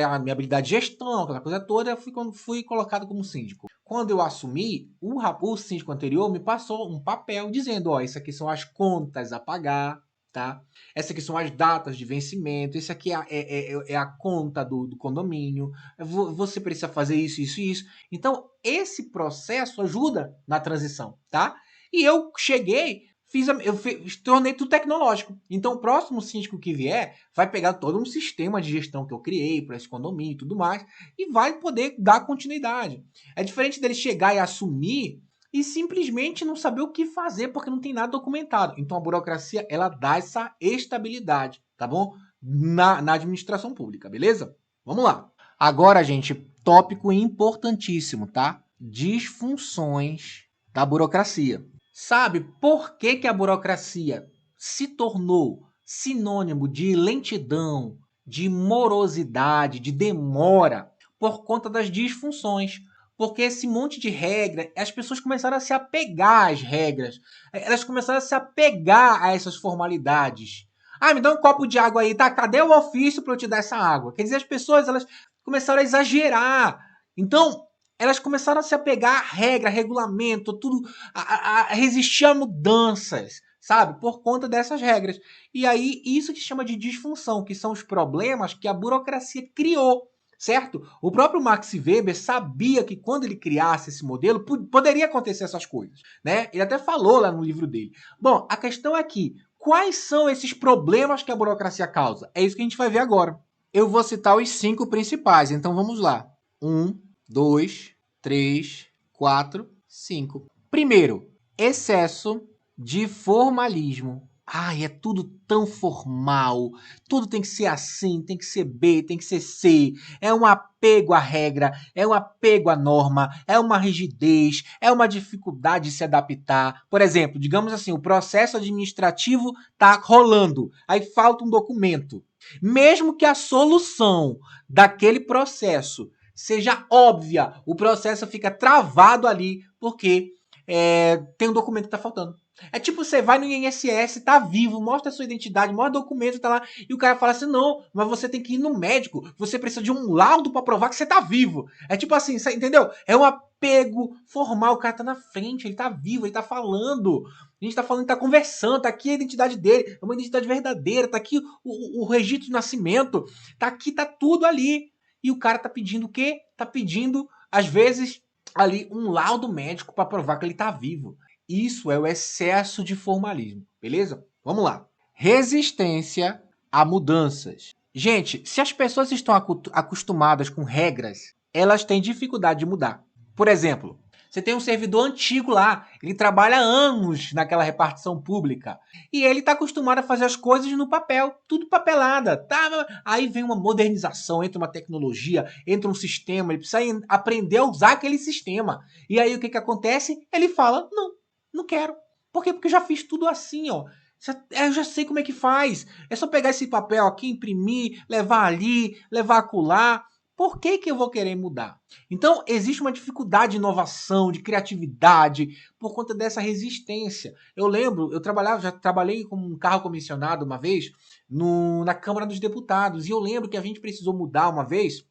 A minha habilidade de gestão, aquela coisa toda, eu fui colocado como síndico. Quando eu assumi, o síndico anterior me passou um papel dizendo, ó, isso aqui são as contas a pagar, tá? Essas aqui são as datas de vencimento, isso aqui é a conta do condomínio, você precisa fazer isso, isso e isso. Então, esse processo ajuda na transição, tá? E eu cheguei, tornei tudo tecnológico. Então, o próximo síndico que vier vai pegar todo um sistema de gestão que eu criei para esse condomínio e tudo mais e vai poder dar continuidade. É diferente dele chegar e assumir e simplesmente não saber o que fazer porque não tem nada documentado. Então, a burocracia, ela dá essa estabilidade, tá bom? Na administração pública, beleza? Vamos lá. Agora, gente, tópico importantíssimo, tá? Disfunções da burocracia. Sabe por que a burocracia se tornou sinônimo de lentidão, de morosidade, de demora? Por conta das disfunções. Porque esse monte de regra, as pessoas começaram a se apegar às regras. Elas começaram a se apegar a essas formalidades. Me dá um copo de água aí, tá? Cadê o ofício para eu te dar essa água? Quer dizer, as pessoas elas começaram a exagerar. Então, elas começaram a se apegar a regra, regulamento, tudo, a resistir a mudanças, sabe? Por conta dessas regras. E aí, isso que se chama de disfunção, que são os problemas que a burocracia criou, certo? O próprio Max Weber sabia que quando ele criasse esse modelo, poderia acontecer essas coisas, né? Ele até falou lá no livro dele. Bom, a questão é que, quais são esses problemas que a burocracia causa? É isso que a gente vai ver agora. Eu vou citar os 5 principais, então vamos lá. 1, 2, 3, 4, 5. Primeiro, excesso de formalismo. É tudo tão formal. Tudo tem que ser assim, tem que ser B, tem que ser C. É um apego à regra, é um apego à norma, é uma rigidez, é uma dificuldade de se adaptar. Por exemplo, digamos assim, o processo administrativo está rolando, aí falta um documento. Mesmo que a solução daquele processo seja óbvia, o processo fica travado ali porque tem um documento que está faltando. É tipo, você vai no INSS, tá vivo, mostra a sua identidade, mostra o documento, tá lá, e o cara fala assim, não, mas você tem que ir no médico, você precisa de um laudo pra provar que você tá vivo. É tipo assim, você entendeu? É um apego formal, o cara tá na frente, ele tá vivo, ele tá falando. A gente tá falando, tá conversando, tá aqui a identidade dele, é uma identidade verdadeira, tá aqui o registro de nascimento, tá aqui, tá tudo ali. E o cara tá pedindo o quê? Tá pedindo, às vezes, ali, um laudo médico pra provar que ele tá vivo. Isso é o excesso de formalismo, beleza? Vamos lá. Resistência a mudanças. Gente, se as pessoas estão acostumadas com regras, elas têm dificuldade de mudar. Por exemplo, você tem um servidor antigo lá, ele trabalha anos naquela repartição pública e ele está acostumado a fazer as coisas no papel, tudo papelada. Tá? Aí vem uma modernização, entra uma tecnologia, entra um sistema, ele precisa aprender a usar aquele sistema. E aí o que acontece? Ele fala, não quero. Por quê? Porque eu já fiz tudo assim, ó. Eu já sei como é que faz. É só pegar esse papel aqui, imprimir, levar ali, levar acolá. Por que eu vou querer mudar? Então, existe uma dificuldade de inovação, de criatividade, por conta dessa resistência. Eu lembro, já trabalhei com um carro comissionado uma vez na Câmara dos Deputados, e eu lembro que a gente precisou mudar uma vez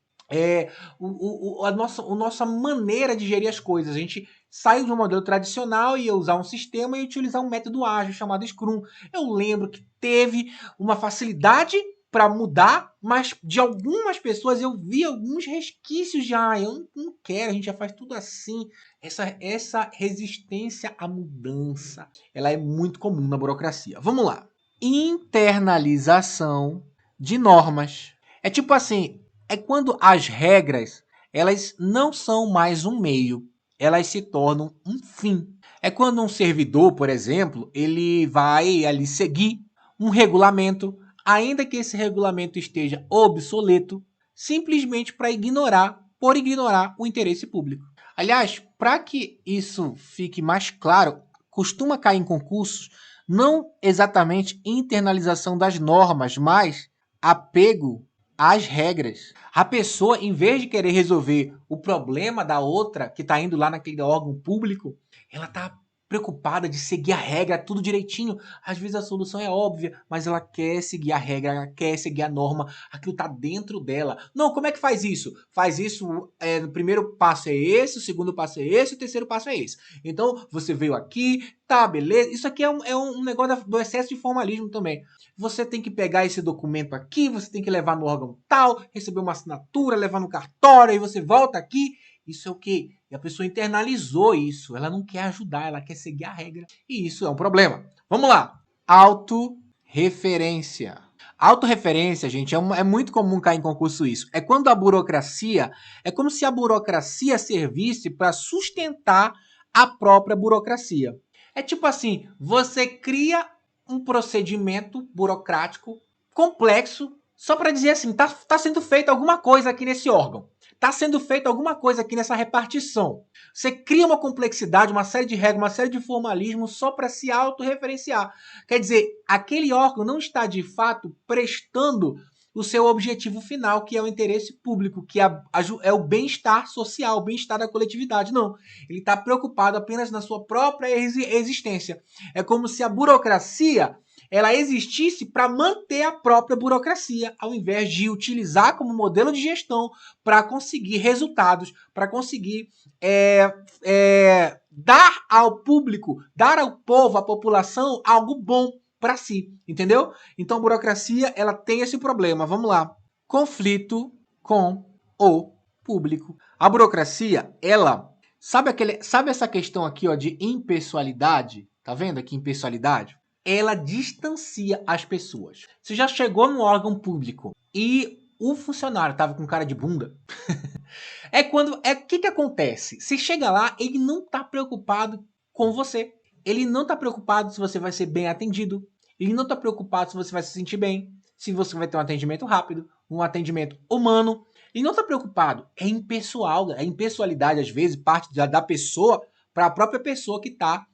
a nossa maneira de gerir as coisas. A gente saiu de um modelo tradicional e ia usar um sistema e utilizar um método ágil chamado Scrum. Eu lembro que teve uma facilidade para mudar, mas de algumas pessoas eu vi alguns resquícios de, eu não quero, a gente já faz tudo assim. Essa resistência à mudança, ela é muito comum na burocracia. Vamos lá. Internalização de normas. É tipo assim, é quando as regras, elas não são mais um meio, elas se tornam um fim. É quando um servidor, por exemplo, ele vai ali seguir um regulamento, ainda que esse regulamento esteja obsoleto, simplesmente por ignorar o interesse público. Aliás, para que isso fique mais claro, costuma cair em concursos não exatamente internalização das normas, mas apego às regras. A pessoa, em vez de querer resolver o problema da outra que está indo lá naquele órgão público, ela está preocupada de seguir a regra tudo direitinho. Às vezes a solução é óbvia, mas ela quer seguir a regra, ela quer seguir a norma, aquilo está dentro dela. Não, como é que faz isso? Faz isso, o primeiro passo é esse, o segundo passo é esse, o terceiro passo é esse. Então, você veio aqui, tá, beleza. Isso aqui é um negócio do excesso de formalismo também. Você tem que pegar esse documento aqui, você tem que levar no órgão tal, receber uma assinatura, levar no cartório, aí você volta aqui. Isso é o quê? E a pessoa internalizou isso. Ela não quer ajudar, ela quer seguir a regra. E isso é um problema. Vamos lá. Autorreferência. Autorreferência, gente, é muito comum cair em concurso isso. É quando a burocracia, é como se a burocracia servisse para sustentar a própria burocracia. É tipo assim, você cria um procedimento burocrático complexo só para dizer assim, tá sendo feita alguma coisa aqui nesse órgão. Está sendo feita alguma coisa aqui nessa repartição. Você cria uma complexidade, uma série de regras, uma série de formalismos só para se autorreferenciar. Quer dizer, aquele órgão não está de fato prestando o seu objetivo final, que é o interesse público, que é o bem-estar social, o bem-estar da coletividade. Não. Ele está preocupado apenas na sua própria existência. É como se a burocracia ela existisse para manter a própria burocracia, ao invés de utilizar como modelo de gestão para conseguir resultados, para conseguir dar ao público, dar ao povo, à população, algo bom para si, entendeu? Então a burocracia ela tem esse problema. Vamos lá. Conflito com o público. A burocracia, ela sabe essa questão aqui, ó, de impessoalidade? Tá vendo aqui impessoalidade? Ela distancia as pessoas. Você já chegou num órgão público e o funcionário tava com cara de bunda? O que acontece? Você chega lá, ele não tá preocupado com você. Ele não tá preocupado se você vai ser bem atendido. Ele não tá preocupado se você vai se sentir bem, se você vai ter um atendimento rápido, um atendimento humano. Ele não tá preocupado. É impessoal, a impessoalidade às vezes parte da pessoa para a própria pessoa que tá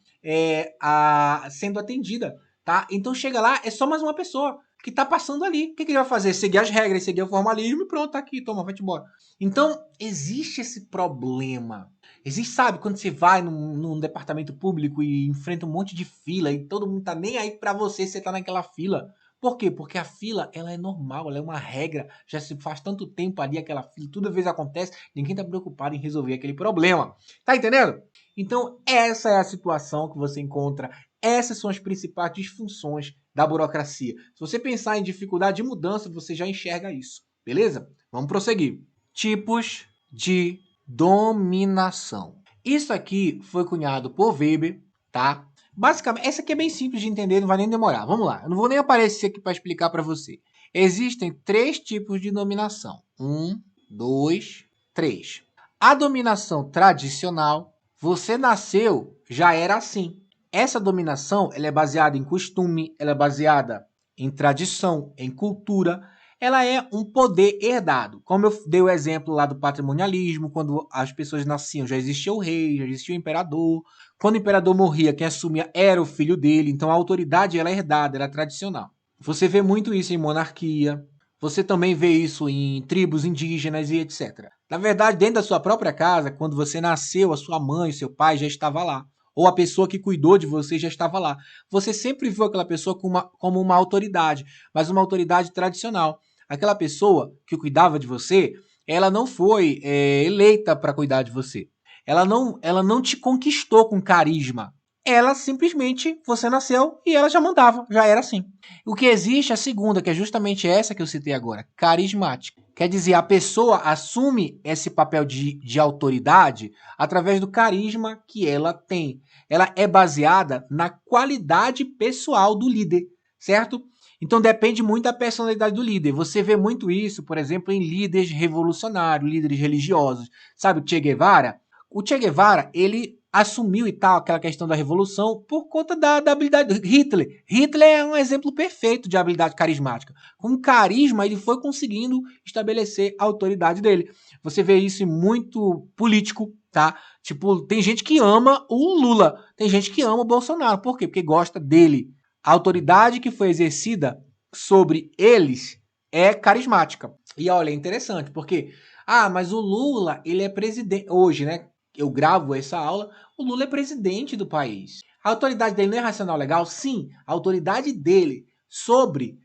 sendo atendida, tá? Então chega lá, é só mais uma pessoa. que está passando ali. O que ele vai fazer? Seguir as regras, seguir o formalismo e pronto, tá aqui, toma, vai-te embora. Então, existe esse problema. Existe, sabe, quando você vai num departamento público e enfrenta um monte de fila e todo mundo tá nem aí pra você tá naquela fila. Por quê? Porque a fila, ela é normal, ela é uma regra, já se faz tanto tempo ali aquela fila, toda vez acontece, ninguém tá preocupado em resolver aquele problema. Tá entendendo? Então, essa é a situação que você encontra, essas são as principais disfunções da burocracia. Se você pensar em dificuldade de mudança, você já enxerga isso, beleza? Vamos prosseguir. Tipos de dominação. Isso aqui foi cunhado por Weber, tá? Basicamente, essa aqui é bem simples de entender, não vai nem demorar. Vamos lá, eu não vou nem aparecer aqui para explicar para você. Existem 3 tipos de dominação. 1, 2, 3. A dominação tradicional, você nasceu, já era assim. Essa dominação, ela é baseada em costume, ela é baseada em tradição, em cultura. Ela é um poder herdado. Como eu dei o exemplo lá do patrimonialismo, quando as pessoas nasciam, já existia o rei, já existia o imperador. Quando o imperador morria, quem assumia era o filho dele. Então a autoridade ela é herdada, ela é tradicional. Você vê muito isso em monarquia. Você também vê isso em tribos indígenas e etc. Na verdade, dentro da sua própria casa, quando você nasceu, a sua mãe, o seu pai já estava lá. Ou a pessoa que cuidou de você já estava lá. Você sempre viu aquela pessoa como uma autoridade, mas uma autoridade tradicional. Aquela pessoa que cuidava de você, ela não foi eleita para cuidar de você. Ela não te conquistou com carisma. Ela simplesmente, você nasceu e ela já mandava, já era assim. O que existe é a segunda, que é justamente essa que eu citei agora, carismática. Quer dizer, a pessoa assume esse papel de autoridade através do carisma que ela tem. Ela é baseada na qualidade pessoal do líder, certo? Então depende muito da personalidade do líder. Você vê muito isso, por exemplo, em líderes revolucionários, líderes religiosos. Sabe o Che Guevara? O Che Guevara, ele assumiu e tal aquela questão da revolução por conta da habilidade. Hitler é um exemplo perfeito de habilidade carismática. Com carisma, ele foi conseguindo estabelecer a autoridade dele. Você vê isso em muito político, tá? Tipo, tem gente que ama o Lula, tem gente que ama o Bolsonaro. Por quê? Porque gosta dele. A autoridade que foi exercida sobre eles é carismática. E olha, é interessante, porque, mas o Lula, ele é presidente, hoje, né, eu gravo essa aula, o Lula é presidente do país. A autoridade dele não é racional legal? Sim, a autoridade dele sobre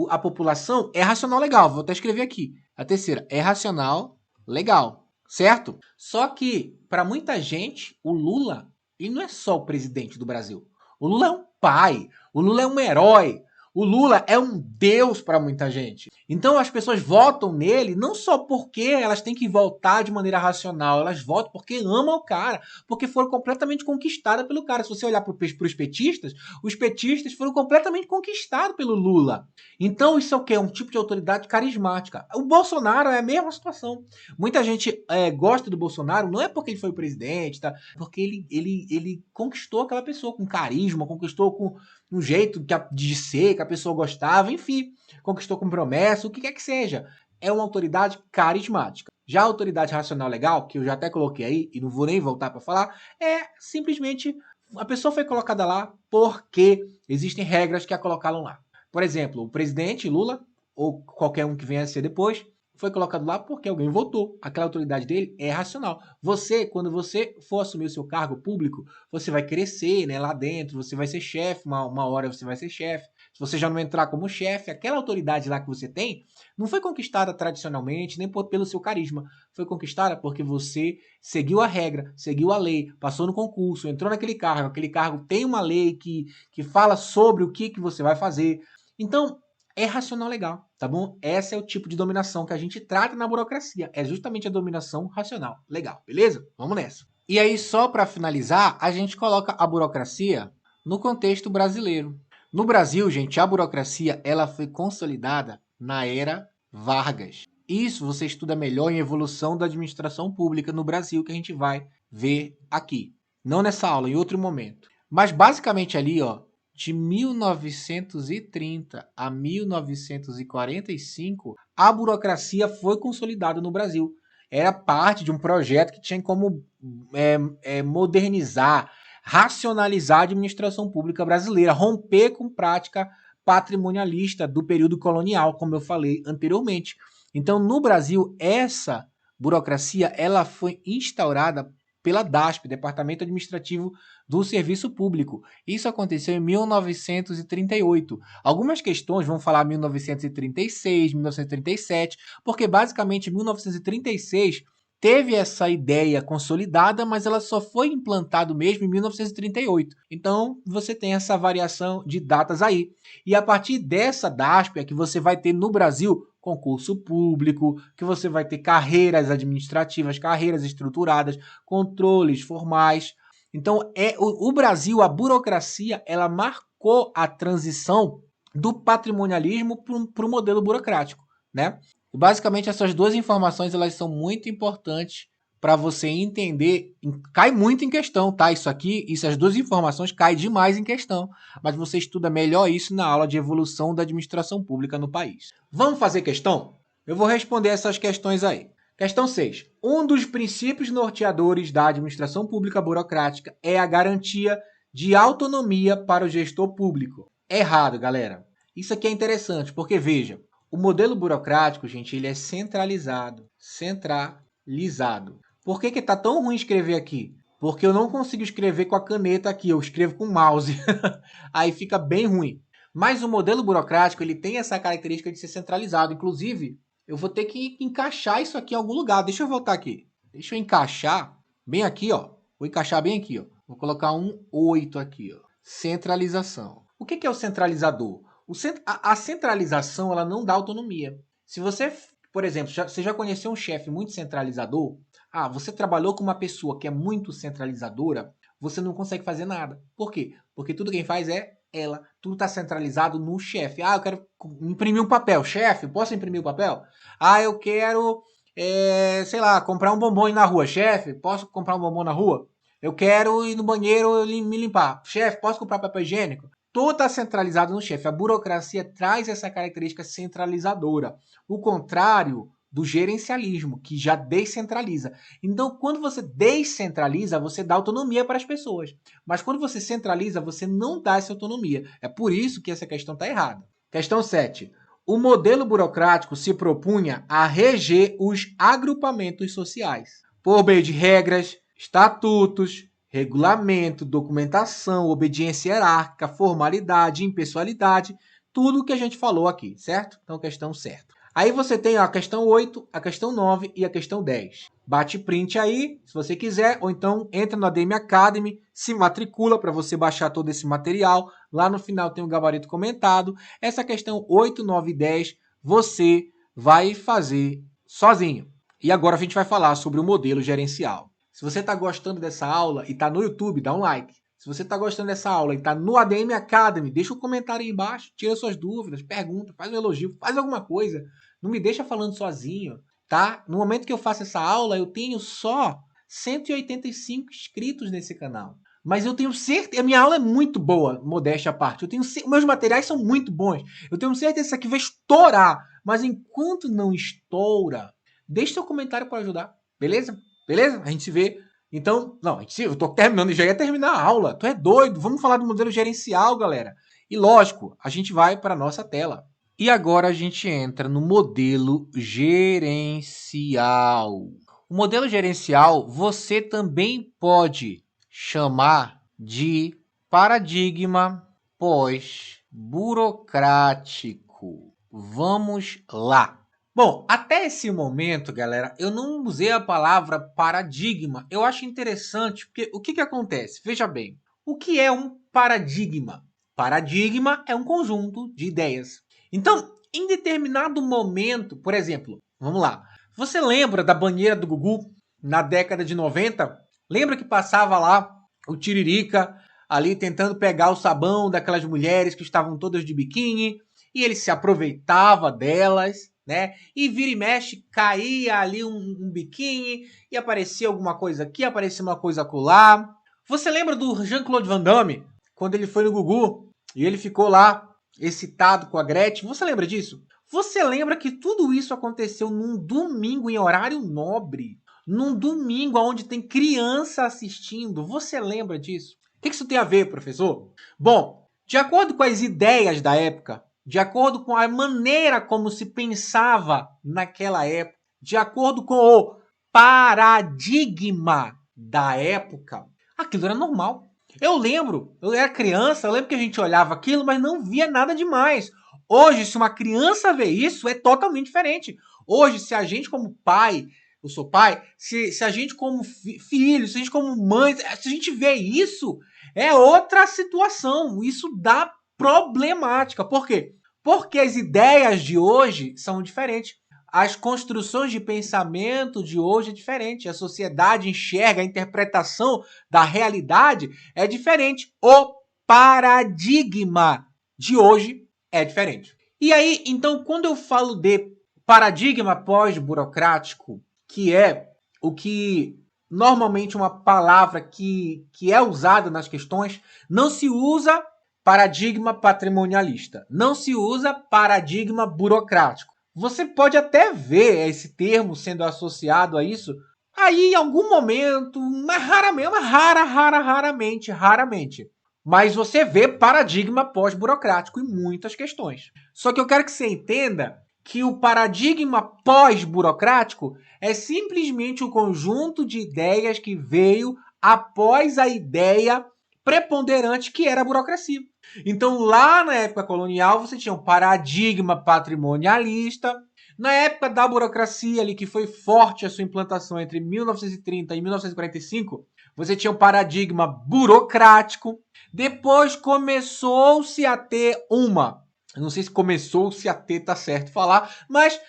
a população é racional legal. Vou até escrever aqui. A terceira, é racional legal, certo? Só que, para muita gente, o Lula, ele não é só o presidente do Brasil. O Lula é um pai, o Lula é um herói, o Lula é um deus para muita gente. Então as pessoas votam nele não só porque elas têm que votar de maneira racional, elas votam porque amam o cara, porque foram completamente conquistadas pelo cara. Se você olhar para os petistas, os petistas foram completamente conquistados pelo Lula. Então isso é o quê? É um tipo de autoridade carismática. O Bolsonaro é a mesma situação. Muita gente gosta do Bolsonaro, não é porque ele foi o presidente, tá? Porque ele conquistou aquela pessoa com carisma, conquistou com um jeito de ser, que a pessoa gostava, enfim, conquistou com promessa, o que quer que seja. É uma autoridade carismática. Já a autoridade racional legal, que eu já até coloquei aí, e não vou nem voltar para falar, é simplesmente a pessoa foi colocada lá porque existem regras que a colocaram lá. Por exemplo, o presidente Lula, ou qualquer um que venha a ser depois, foi colocado lá porque alguém votou. Aquela autoridade dele é racional. Você, quando você for assumir o seu cargo público, você vai crescer, né, lá dentro, você vai ser chefe, uma hora você vai ser chefe. Se você já não entrar como chefe, aquela autoridade lá que você tem não foi conquistada tradicionalmente, nem pelo seu carisma. Foi conquistada porque você seguiu a regra, seguiu a lei, passou no concurso, entrou naquele cargo. Aquele cargo tem uma lei que fala sobre o que você vai fazer. Então, é racional legal, tá bom? Esse é o tipo de dominação que a gente trata na burocracia. É justamente a dominação racional legal, beleza? Vamos nessa. E aí, só para finalizar, a gente coloca a burocracia no contexto brasileiro. No Brasil, gente, a burocracia ela foi consolidada na era Vargas. Isso você estuda melhor em evolução da administração pública no Brasil, que a gente vai ver aqui. Não nessa aula, em outro momento. Mas basicamente ali, ó, de 1930 a 1945, a burocracia foi consolidada no Brasil. Era parte de um projeto que tinha como modernizar, racionalizar a administração pública brasileira, romper com prática patrimonialista do período colonial, como eu falei anteriormente. Então, no Brasil, essa burocracia ela foi instaurada pela DASP, Departamento Administrativo do Serviço Público. Isso aconteceu em 1938. Algumas questões vão falar 1936, 1937, porque basicamente em 1936 teve essa ideia consolidada, mas ela só foi implantada mesmo em 1938. Então, você tem essa variação de datas aí. E a partir dessa DASP é que você vai ter no Brasil concurso público, que você vai ter carreiras administrativas, carreiras estruturadas, controles formais. Então, o Brasil, a burocracia, ela marcou a transição do patrimonialismo para o modelo burocrático, né? Basicamente, essas duas informações elas são muito importantes para você entender. Cai muito em questão, tá? Essas duas informações caem demais em questão, mas você estuda melhor isso na aula de evolução da administração pública no país. Vamos fazer questão? Eu vou responder essas questões aí. Questão 6. Um dos princípios norteadores da administração pública burocrática é a garantia de autonomia para o gestor público. Errado, galera. Isso aqui é interessante, porque veja, o modelo burocrático, gente, ele é centralizado. Centralizado. Por que tá tão ruim escrever aqui? Porque eu não consigo escrever com a caneta aqui, eu escrevo com o mouse. Aí fica bem ruim. Mas o modelo burocrático, ele tem essa característica de ser centralizado. Inclusive, eu vou ter que encaixar isso aqui em algum lugar. Deixa eu voltar aqui. Deixa eu encaixar bem aqui, ó. Vou encaixar bem aqui, ó. Vou colocar um 8 aqui, ó. Centralização. O que é o centralizador? A centralização ela não dá autonomia. Se você, por exemplo, você já conheceu um chefe muito centralizador? Você trabalhou com uma pessoa que é muito centralizadora, você não consegue fazer nada. Por quê? Porque tudo quem faz é ela. Tudo está centralizado no chefe. Eu quero imprimir um papel. Chefe, posso imprimir o papel? Eu quero, sei lá, comprar um bombom na rua. Chefe, posso comprar um bombom na rua? Eu quero ir no banheiro me limpar. Chefe, posso comprar papel higiênico? Tudo está centralizado no chefe. A burocracia traz essa característica centralizadora. O contrário do gerencialismo, que já descentraliza. Então, quando você descentraliza, você dá autonomia para as pessoas. Mas quando você centraliza, você não dá essa autonomia. É por isso que essa questão está errada. Questão 7. O modelo burocrático se propunha a reger os agrupamentos sociais, por meio de regras, estatutos, regulamento, documentação, obediência hierárquica, formalidade, impessoalidade, tudo o que a gente falou aqui, certo? Então, questão certa. Aí você tem a questão 8, a questão 9 e a questão 10. Bate print aí, se você quiser, ou então entra no ADM Academy, se matricula para você baixar todo esse material. Lá no final tem um gabarito comentado. Essa questão 8, 9 e 10 você vai fazer sozinho. E agora a gente vai falar sobre o modelo gerencial. Se você está gostando dessa aula e está no YouTube, dá um like. Se você está gostando dessa aula e está no ADM Academy, deixa um comentário aí embaixo, tira suas dúvidas, pergunta, faz um elogio, faz alguma coisa. Não me deixa falando sozinho, tá? No momento que eu faço essa aula, eu tenho só 185 inscritos nesse canal. Mas eu tenho certeza, a minha aula é muito boa, modéstia à parte. Meus materiais são muito bons. Eu tenho certeza que isso aqui vai estourar. Mas enquanto não estoura, deixa seu comentário para ajudar, beleza? Beleza? A gente se vê. Então, eu tô terminando, já ia terminar a aula. Tu é doido? Vamos falar do modelo gerencial, galera. E lógico, a gente vai para a nossa tela. E agora a gente entra no modelo gerencial. O modelo gerencial você também pode chamar de paradigma pós-burocrático. Vamos lá. Bom, até esse momento, galera, eu não usei a palavra paradigma. Eu acho interessante, porque o que acontece? Veja bem, o que é um paradigma? Paradigma é um conjunto de ideias. Então, em determinado momento, por exemplo, vamos lá. Você lembra da banheira do Gugu na década de 90? Lembra que passava lá o Tiririca ali tentando pegar o sabão daquelas mulheres que estavam todas de biquíni e ele se aproveitava delas, né? E vira e mexe, caía ali um biquíni e aparecia alguma coisa aqui, aparecia uma coisa acolá. Você lembra do Jean-Claude Van Damme, quando ele foi no Gugu e ele ficou lá excitado com a Gretchen? Você lembra disso? Você lembra que tudo isso aconteceu num domingo em horário nobre? Num domingo onde tem criança assistindo? Você lembra disso? O que isso tem a ver, professor? Bom, de acordo com as ideias da época, de acordo com a maneira como se pensava naquela época, de acordo com o paradigma da época, aquilo era normal. Eu lembro, eu era criança, eu lembro que a gente olhava aquilo, mas não via nada demais. Hoje, se uma criança vê isso, é totalmente diferente. Hoje, se a gente como pai, eu sou pai, se a gente como filho, se a gente como mãe, se a gente vê isso, é outra situação. Isso dá problemática. Por quê? Porque as ideias de hoje são diferentes. As construções de pensamento de hoje é diferente. A sociedade enxerga, a interpretação da realidade é diferente. O paradigma de hoje é diferente. E aí, então, quando eu falo de paradigma pós-burocrático, que é o que normalmente uma palavra que é usada nas questões, não se usa paradigma patrimonialista, não se usa paradigma burocrático. Você pode até ver esse termo sendo associado a isso aí em algum momento, mas raramente. Mas você vê paradigma pós-burocrático em muitas questões. Só que eu quero que você entenda que o paradigma pós-burocrático é simplesmente o conjunto de ideias que veio após a ideia preponderante que era a burocracia. Então, lá na época colonial, você tinha um paradigma patrimonialista. Na época da burocracia, ali, que foi forte a sua implantação entre 1930 e 1945, você tinha um paradigma burocrático. Depois começou-se a ter eu não sei se começou-se a ter, tá certo falar, mas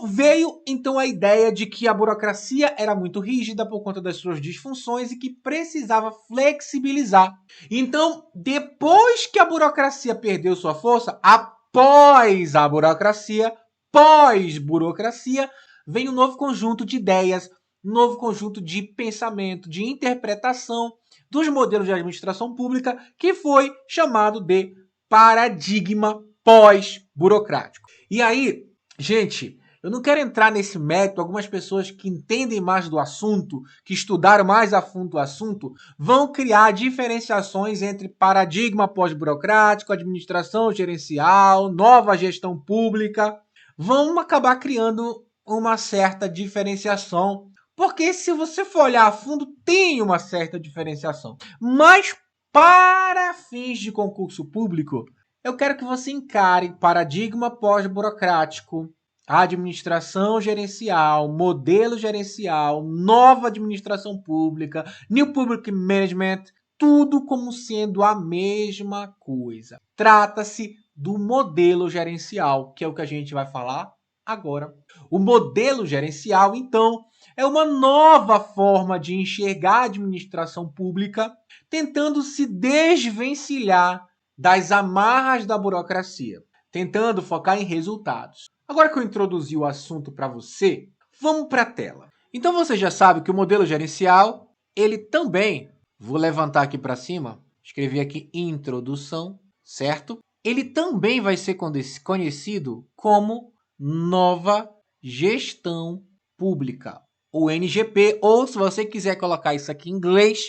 veio então a ideia de que a burocracia era muito rígida por conta das suas disfunções e que precisava flexibilizar. Então, depois que a burocracia perdeu sua força, após a burocracia, pós-burocracia, vem um novo conjunto de ideias, um novo conjunto de pensamento, de interpretação dos modelos de administração pública, que foi chamado de paradigma pós-burocrático. E aí, gente, eu não quero entrar nesse método. Algumas pessoas que entendem mais do assunto, que estudaram mais a fundo o assunto, vão criar diferenciações entre paradigma pós-burocrático, administração gerencial, nova gestão pública. Vão acabar criando uma certa diferenciação, porque se você for olhar a fundo, tem uma certa diferenciação. Mas para fins de concurso público, eu quero que você encare paradigma pós-burocrático, administração gerencial, modelo gerencial, nova administração pública, New Public Management, tudo como sendo a mesma coisa. Trata-se do modelo gerencial, que é o que a gente vai falar agora. O modelo gerencial, então, é uma nova forma de enxergar a administração pública, tentando se desvencilhar das amarras da burocracia, tentando focar em resultados. Agora que eu introduzi o assunto para você, vamos para a tela. Então você já sabe que o modelo gerencial, ele também, vou levantar aqui para cima, escrevi aqui introdução, certo? Ele também vai ser conhecido como nova gestão pública, o NGP, ou se você quiser colocar isso aqui em inglês,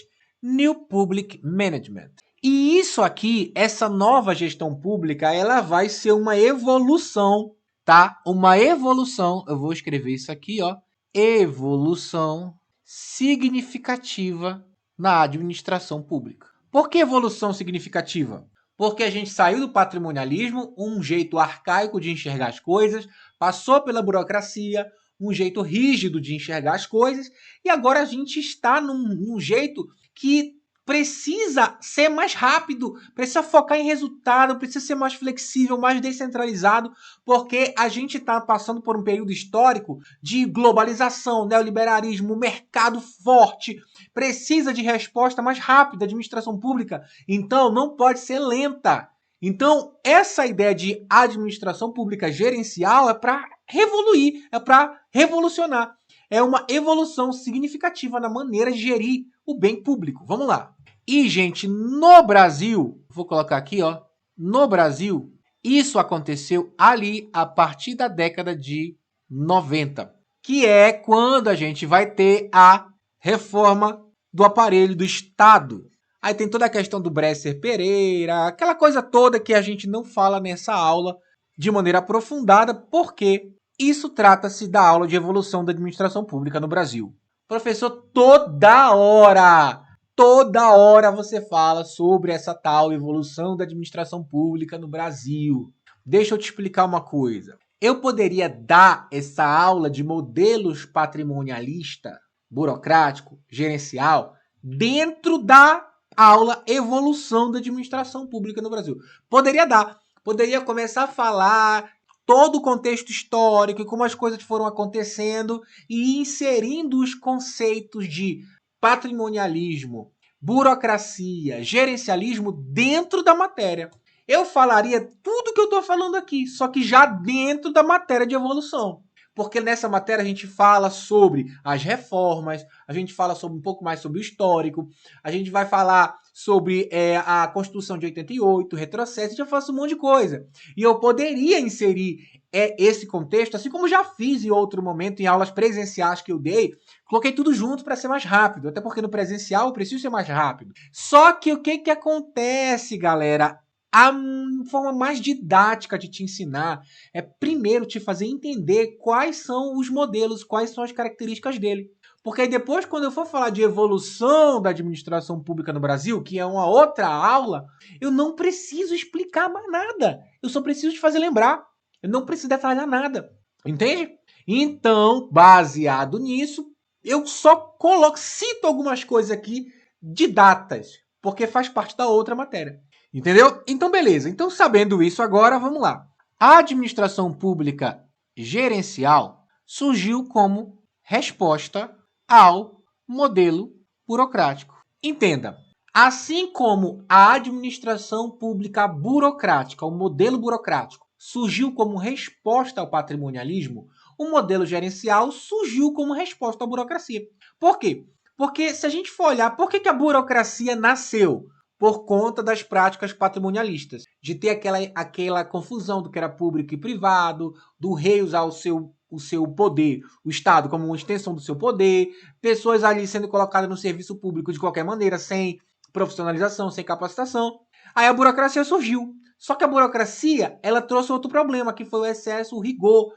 New Public Management. E isso aqui, essa nova gestão pública, ela vai ser uma evolução, tá? Uma evolução, eu vou escrever isso aqui, ó, evolução significativa na administração pública. Por que evolução significativa? Porque a gente saiu do patrimonialismo, um jeito arcaico de enxergar as coisas, passou pela burocracia, um jeito rígido de enxergar as coisas, e agora a gente está num jeito que precisa ser mais rápido, precisa focar em resultado, precisa ser mais flexível, mais descentralizado, porque a gente está passando por um período histórico de globalização, neoliberalismo, mercado forte, precisa de resposta mais rápida, administração pública, então não pode ser lenta. Então, essa ideia de administração pública gerencial é para revoluir, é para revolucionar. É uma evolução significativa na maneira de gerir o bem público. Vamos lá. E, gente, no Brasil, vou colocar aqui, ó, no Brasil, isso aconteceu ali a partir da década de 90, que é quando a gente vai ter a reforma do aparelho do Estado. Aí tem toda a questão do Bresser Pereira, aquela coisa toda que a gente não fala nessa aula de maneira aprofundada, porque isso trata-se da aula de evolução da administração pública no Brasil. Professor, toda hora você fala sobre essa tal evolução da administração pública no Brasil. Deixa eu te explicar uma coisa. Eu poderia dar essa aula de modelos patrimonialista, burocrático, gerencial, dentro da aula evolução da administração pública no Brasil. Poderia dar. Poderia começar a falar todo o contexto histórico e como as coisas foram acontecendo e inserindo os conceitos de patrimonialismo, burocracia, gerencialismo dentro da matéria. Eu falaria tudo que eu estou falando aqui, só que já dentro da matéria de evolução. Porque nessa matéria a gente fala sobre as reformas, a gente fala sobre um pouco mais sobre o histórico, a gente vai falar sobre a Constituição de 88, retrocesso, a gente já fala um monte de coisa. E eu poderia inserir esse contexto, assim como já fiz em outro momento, em aulas presenciais que eu dei, coloquei tudo junto para ser mais rápido, até porque no presencial eu preciso ser mais rápido. Só que o que acontece, galera? A forma mais didática de te ensinar é primeiro te fazer entender quais são os modelos, quais são as características dele. Porque aí depois, quando eu for falar de evolução da administração pública no Brasil, que é uma outra aula, eu não preciso explicar mais nada. Eu só preciso te fazer lembrar. Eu não preciso detalhar nada. Entende? Então, baseado nisso, eu só cito algumas coisas aqui de datas, porque faz parte da outra matéria. Entendeu? Então, beleza. Então, sabendo isso agora, vamos lá. A administração pública gerencial surgiu como resposta ao modelo burocrático. Entenda, assim como a administração pública burocrática, o modelo burocrático, surgiu como resposta ao patrimonialismo, o modelo gerencial surgiu como resposta à burocracia. Por quê? Porque se a gente for olhar, por que a burocracia nasceu? Por conta das práticas patrimonialistas, de ter aquela confusão do que era público e privado, do rei usar o seu poder, o Estado como uma extensão do seu poder, pessoas ali sendo colocadas no serviço público de qualquer maneira, sem profissionalização, sem capacitação. Aí a burocracia surgiu. Só que a burocracia, ela trouxe outro problema, que foi o excesso, o rigor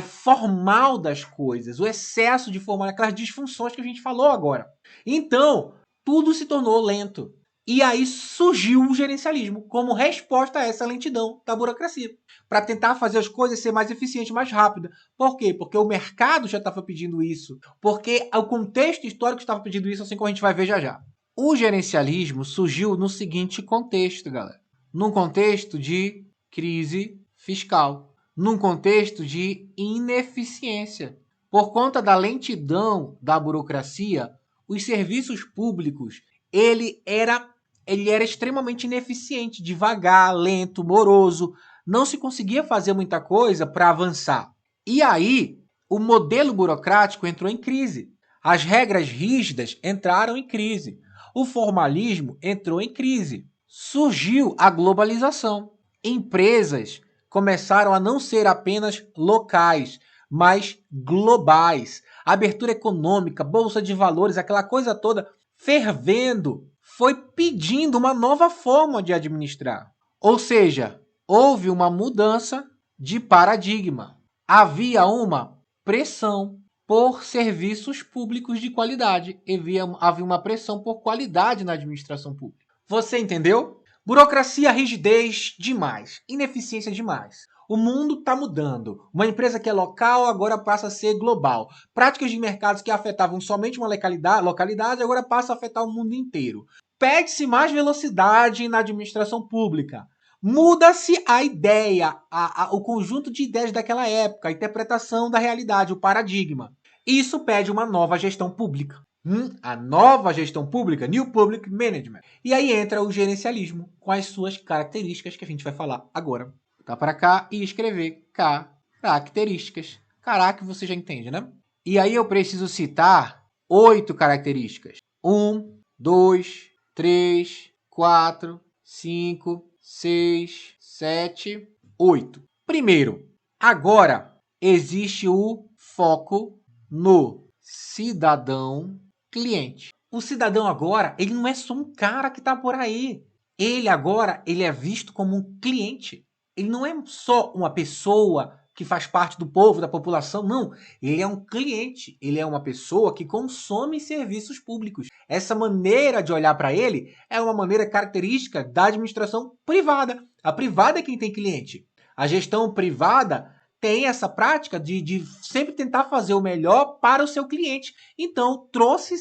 formal das coisas, o excesso de formar aquelas disfunções que a gente falou agora. Então, tudo se tornou lento. E aí surgiu o gerencialismo como resposta a essa lentidão da burocracia, para tentar fazer as coisas ser mais eficiente, mais rápida. Por quê? Porque o mercado já estava pedindo isso, porque o contexto histórico estava pedindo isso, assim como a gente vai ver já já. O gerencialismo surgiu no seguinte contexto, galera. Num contexto de crise fiscal, num contexto de ineficiência. Por conta da lentidão da burocracia, os serviços públicos, ele era extremamente ineficiente, devagar, lento, moroso, não se conseguia fazer muita coisa para avançar. E aí, o modelo burocrático entrou em crise. As regras rígidas entraram em crise. O formalismo entrou em crise. Surgiu a globalização. Empresas começaram a não ser apenas locais, mas globais. A abertura econômica, bolsa de valores, aquela coisa toda fervendo, foi pedindo uma nova forma de administrar. Ou seja, houve uma mudança de paradigma. Havia uma pressão por serviços públicos de qualidade. Havia uma pressão por qualidade na administração pública. Você entendeu? Burocracia, rigidez demais. Ineficiência demais. O mundo está mudando. Uma empresa que é local agora passa a ser global. Práticas de mercados que afetavam somente uma localidade agora passam a afetar o mundo inteiro. Pede-se mais velocidade na administração pública. Muda-se a ideia, o conjunto de ideias daquela época, a interpretação da realidade, o paradigma. Isso pede uma nova gestão pública. A nova gestão pública, New Public Management. E aí entra o gerencialismo, com as suas características que a gente vai falar agora. Tá para cá e escrever características. Caraca, você já entende, né? E aí eu preciso citar 8 características. 1, 2, 3, 4, 5, 6, 7, 8. Primeiro, agora existe o foco no cidadão cliente. O cidadão agora, ele não é só um cara que está por aí. Ele agora, ele é visto como um cliente. Ele não é só uma pessoa que faz parte do povo, da população, não. Ele é um cliente, ele é uma pessoa que consome serviços públicos. Essa maneira de olhar para ele é uma maneira característica da administração privada. A privada é quem tem cliente. A gestão privada tem essa prática de sempre tentar fazer o melhor para o seu cliente. Então, trouxe,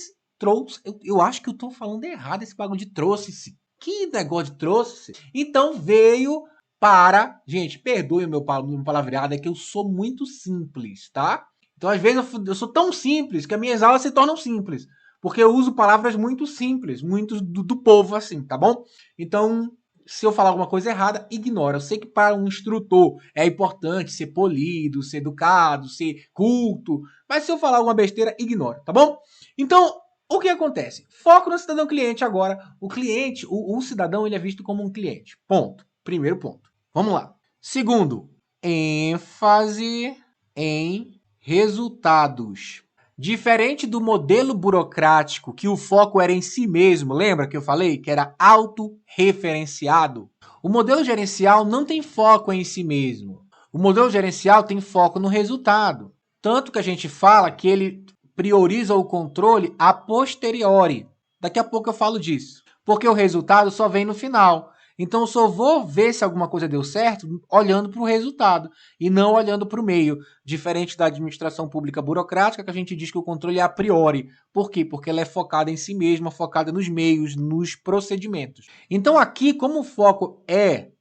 eu acho que eu estou falando errado esse bagulho de trouxe-se. Que negócio de trouxe-se? Então, veio para... Gente, perdoe o meu palavreado, é que eu sou muito simples, tá? Então, às vezes, eu sou tão simples que as minhas aulas se tornam simples. Porque eu uso palavras muito simples, muito do povo assim, tá bom? Então, se eu falar alguma coisa errada, ignora. Eu sei que para um instrutor é importante ser polido, ser educado, ser culto. Mas se eu falar alguma besteira, ignora, tá bom? Então, o que acontece? Foco no cidadão cliente agora. O cliente, o cidadão, ele é visto como um cliente. Ponto. Primeiro ponto. Vamos lá. Segundo, ênfase em resultados. Diferente do modelo burocrático, que o foco era em si mesmo, lembra que eu falei que era autorreferenciado? O modelo gerencial não tem foco em si mesmo. O modelo gerencial tem foco no resultado. Tanto que a gente fala que ele prioriza o controle a posteriori. Daqui a pouco eu falo disso. Porque o resultado só vem no final. Então, eu só vou ver se alguma coisa deu certo olhando para o resultado e não olhando para o meio. Diferente da administração pública burocrática, que a gente diz que o controle é a priori. Por quê? Porque ela é focada em si mesma, focada nos meios, nos procedimentos. Então, aqui, como o foco é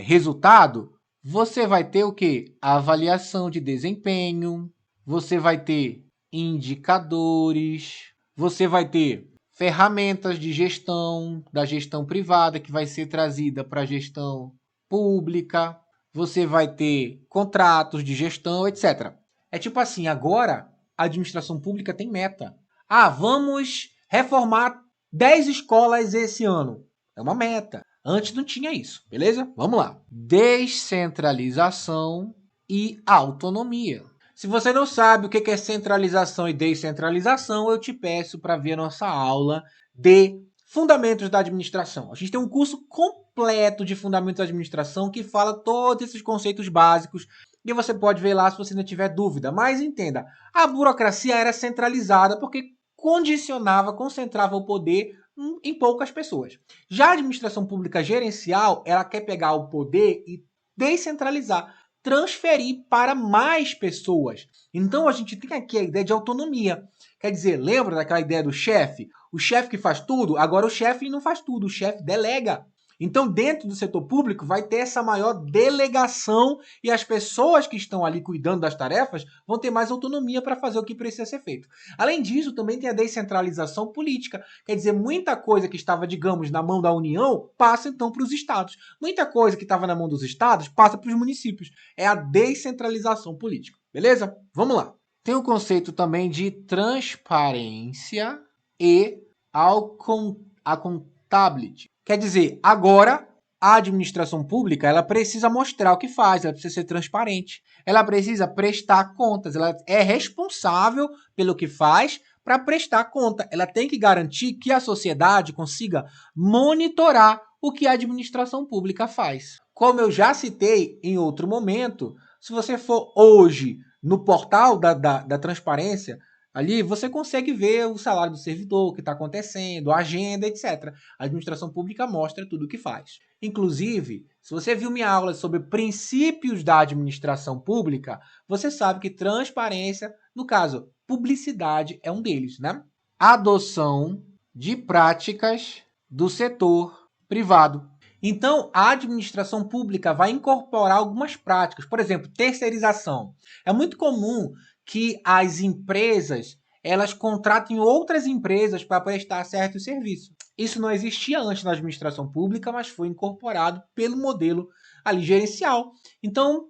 resultado, você vai ter o quê? A avaliação de desempenho, você vai ter indicadores, você vai ter ferramentas de gestão, da gestão privada, que vai ser trazida para a gestão pública. Você vai ter contratos de gestão, etc. É tipo assim, agora a administração pública tem meta. Ah, vamos reformar 10 escolas esse ano. É uma meta. Antes não tinha isso, beleza? Vamos lá. Descentralização e autonomia. Se você não sabe o que é centralização e descentralização, eu te peço para ver a nossa aula de Fundamentos da Administração. A gente tem um curso completo de Fundamentos da Administração que fala todos esses conceitos básicos e você pode ver lá se você não tiver dúvida. Mas entenda, a burocracia era centralizada porque concentrava o poder em poucas pessoas. Já a administração pública gerencial, ela quer pegar o poder e descentralizar, transferir para mais pessoas. Então a gente tem aqui a ideia de autonomia. Quer dizer, lembra daquela ideia do chefe? O chefe que faz tudo, agora o chefe não faz tudo, o chefe delega. Então, dentro do setor público, vai ter essa maior delegação e as pessoas que estão ali cuidando das tarefas vão ter mais autonomia para fazer o que precisa ser feito. Além disso, também tem a descentralização política. Quer dizer, muita coisa que estava, digamos, na mão da União passa então para os estados. Muita coisa que estava na mão dos estados passa para os municípios. É a descentralização política. Beleza? Vamos lá. Tem o conceito também de transparência e accountability. Quer dizer, agora a administração pública ela precisa mostrar o que faz, ela precisa ser transparente, ela precisa prestar contas, ela é responsável pelo que faz para prestar conta. Ela tem que garantir que a sociedade consiga monitorar o que a administração pública faz. Como eu já citei em outro momento, se você for hoje no portal da transparência, ali você consegue ver o salário do servidor, o que está acontecendo, a agenda, etc. A administração pública mostra tudo o que faz. Inclusive, se você viu minha aula sobre princípios da administração pública, você sabe que transparência, no caso, publicidade é um deles, né? Adoção de práticas do setor privado. Então, a administração pública vai incorporar algumas práticas. Por exemplo, terceirização. É muito comum que as empresas elas contratem outras empresas para prestar certo serviço. Isso não existia antes na administração pública, mas foi incorporado pelo modelo ali gerencial. Então,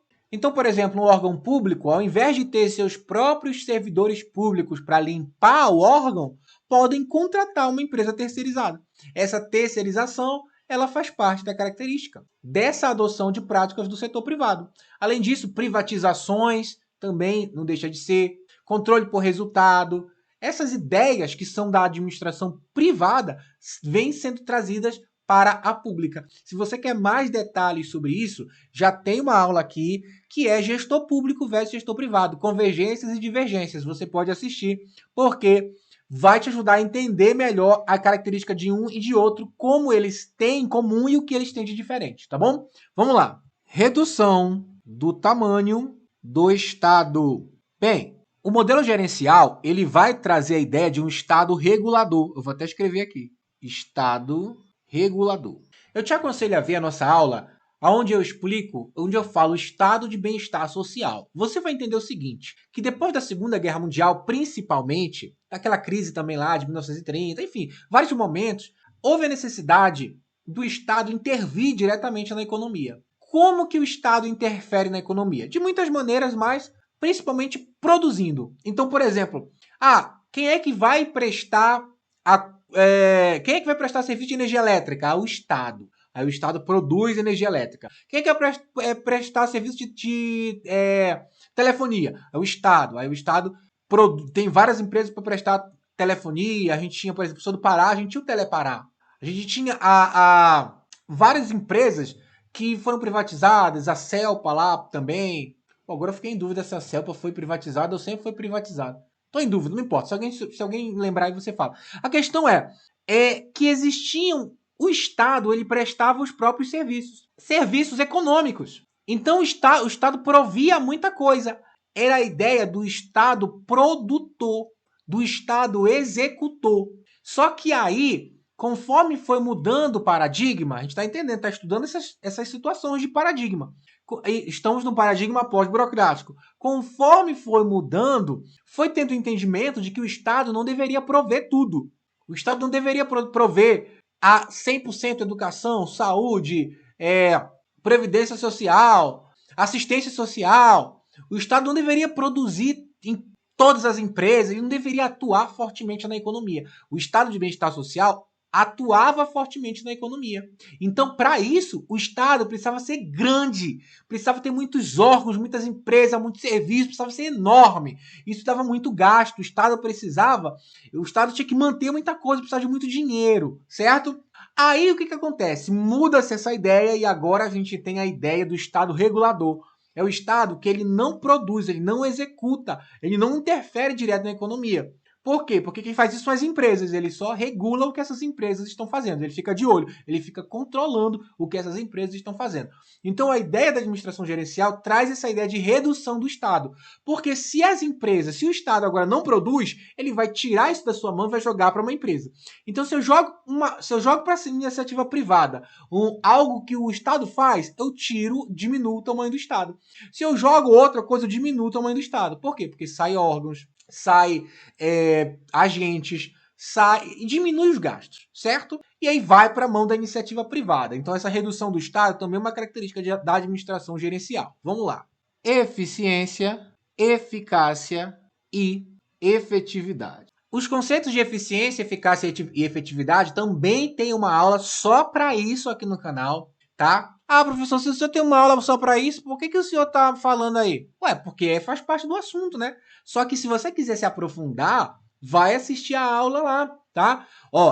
por exemplo, um órgão público, ao invés de ter seus próprios servidores públicos para limpar o órgão, podem contratar uma empresa terceirizada. Essa terceirização ela faz parte da característica dessa adoção de práticas do setor privado. Além disso, privatizações também não deixa de ser, controle por resultado, Essas ideias que são da administração privada vêm sendo trazidas para a pública. Se você quer mais detalhes sobre isso, já tem uma aula aqui que é gestor público versus gestor privado, convergências e divergências. Você pode assistir, porque vai te ajudar a entender melhor a característica de um e de outro, como eles têm em comum e o que eles têm de diferente, tá bom? Vamos lá. Redução do tamanho do Estado. Bem, o modelo gerencial, ele vai trazer a ideia de um Estado regulador. Eu vou até escrever aqui. Estado regulador. Eu te aconselho a ver a nossa aula, onde eu explico, onde eu falo estado de bem-estar social. Você vai entender o seguinte, que depois da Segunda Guerra Mundial, principalmente, daquela crise também lá de 1930, enfim, vários momentos, houve a necessidade do Estado intervir diretamente na economia. Como que o Estado interfere na economia? De muitas maneiras, mas principalmente produzindo. Então, por exemplo, quem é que vai prestar quem é que vai prestar serviço de energia elétrica? O Estado. Aí o Estado produz energia elétrica. Quem é que vai prestar serviço de telefonia? É o Estado. Aí o Estado tem várias empresas para prestar telefonia. A gente tinha, por exemplo, sou do Pará, a gente tinha o Telepará. A gente tinha várias empresas que foram privatizadas, a Celpa lá também. Pô, agora eu fiquei em dúvida se a Celpa foi privatizada ou sempre foi privatizada. Tô em dúvida, não importa. Se alguém lembrar aí, você fala. A questão é que existiam... O Estado, ele prestava os próprios serviços. Serviços econômicos. Então, o Estado provia muita coisa. Era a ideia do Estado produtor, do Estado executor. Só que aí, conforme foi mudando o paradigma, a gente está entendendo, está estudando essas situações de paradigma. Estamos no paradigma pós-burocrático. Conforme foi mudando, foi tendo o entendimento de que o Estado não deveria prover tudo. O Estado não deveria prover a 100% educação, saúde, previdência social, assistência social. O Estado não deveria produzir em todas as empresas, ele não deveria atuar fortemente na economia. O Estado de bem-estar social atuava fortemente na economia. Então, para isso, o Estado precisava ser grande, precisava ter muitos órgãos, muitas empresas, muitos serviços, precisava ser enorme. Isso dava muito gasto, o Estado tinha que manter muita coisa, precisava de muito dinheiro, certo? Aí, o que acontece? Muda-se essa ideia e agora a gente tem a ideia do Estado regulador. É o Estado que ele não produz, ele não executa, ele não interfere direto na economia. Por quê? Porque quem faz isso são as empresas, ele só regula o que essas empresas estão fazendo, ele fica de olho, ele fica controlando o que essas empresas estão fazendo. Então a ideia da administração gerencial traz essa ideia de redução do Estado, porque se o Estado agora não produz, ele vai tirar isso da sua mão e vai jogar para uma empresa. Então se eu jogo para a iniciativa privada algo que o Estado faz, eu diminuo o tamanho do Estado. Se eu jogo outra coisa, eu diminuo o tamanho do Estado. Por quê? Porque sai órgãos, sai agentes, e diminui os gastos, certo? E aí vai para a mão da iniciativa privada. Então essa redução do Estado também é uma característica da administração gerencial. Vamos lá. Eficiência, eficácia e efetividade. Os conceitos de eficiência, eficácia e efetividade também tem uma aula só para isso aqui no canal, tá? Professor, se o senhor tem uma aula só para isso, por que o senhor tá falando aí? Ué, porque faz parte do assunto, né? Só que se você quiser se aprofundar, vai assistir a aula lá, tá?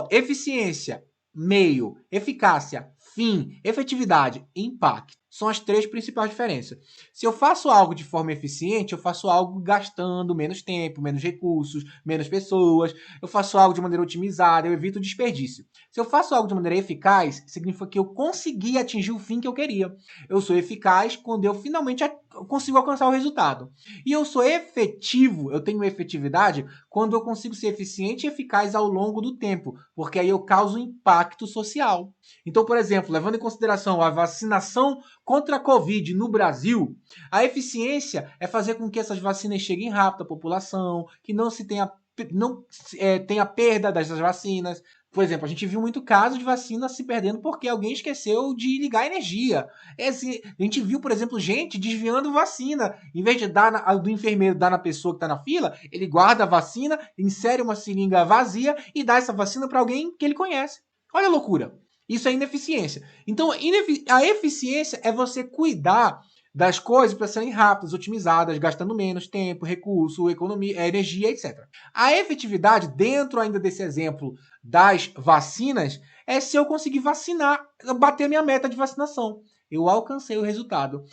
Eficiência, meio, eficácia, fim, efetividade, impacto. São as 3 principais diferenças. Se eu faço algo de forma eficiente, eu faço algo gastando menos tempo, menos recursos, menos pessoas. Eu faço algo de maneira otimizada, eu evito desperdício. Se eu faço algo de maneira eficaz, significa que eu consegui atingir o fim que eu queria. Eu sou eficaz quando eu finalmente consigo alcançar o resultado. E eu sou efetivo, eu tenho efetividade quando eu consigo ser eficiente e eficaz ao longo do tempo, porque aí eu causo impacto social. Então, por exemplo, levando em consideração a vacinação contra a Covid no Brasil, a eficiência é fazer com que essas vacinas cheguem rápido à população, que não tenha perda dessas vacinas. Por exemplo, a gente viu muito caso de vacina se perdendo porque alguém esqueceu de ligar a energia. A gente viu, por exemplo, gente desviando vacina. Em vez de do enfermeiro dar na pessoa que está na fila, ele guarda a vacina, insere uma seringa vazia e dá essa vacina para alguém que ele conhece. Olha a loucura. Isso é ineficiência. Então, a eficiência é você cuidar das coisas para serem rápidas, otimizadas, gastando menos tempo, recurso, economia, energia, etc. A efetividade, dentro ainda desse exemplo das vacinas, é se eu conseguir vacinar, bater minha meta de vacinação. Eu alcancei o resultado.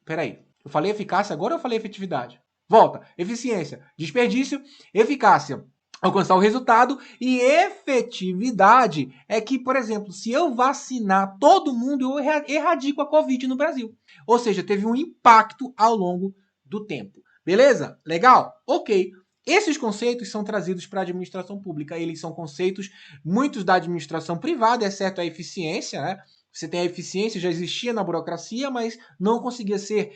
Peraí, eu falei eficácia agora ou eu falei efetividade? Volta. Eficiência, desperdício, eficácia, alcançar o resultado, e efetividade é que, por exemplo, se eu vacinar todo mundo, eu erradico a Covid no Brasil. Ou seja, teve um impacto ao longo do tempo. Beleza? Legal? Ok. Esses conceitos são trazidos para a administração pública. Eles são conceitos, muitos da administração privada, exceto a eficiência, né? Você tem a eficiência, já existia na burocracia, mas não conseguia ser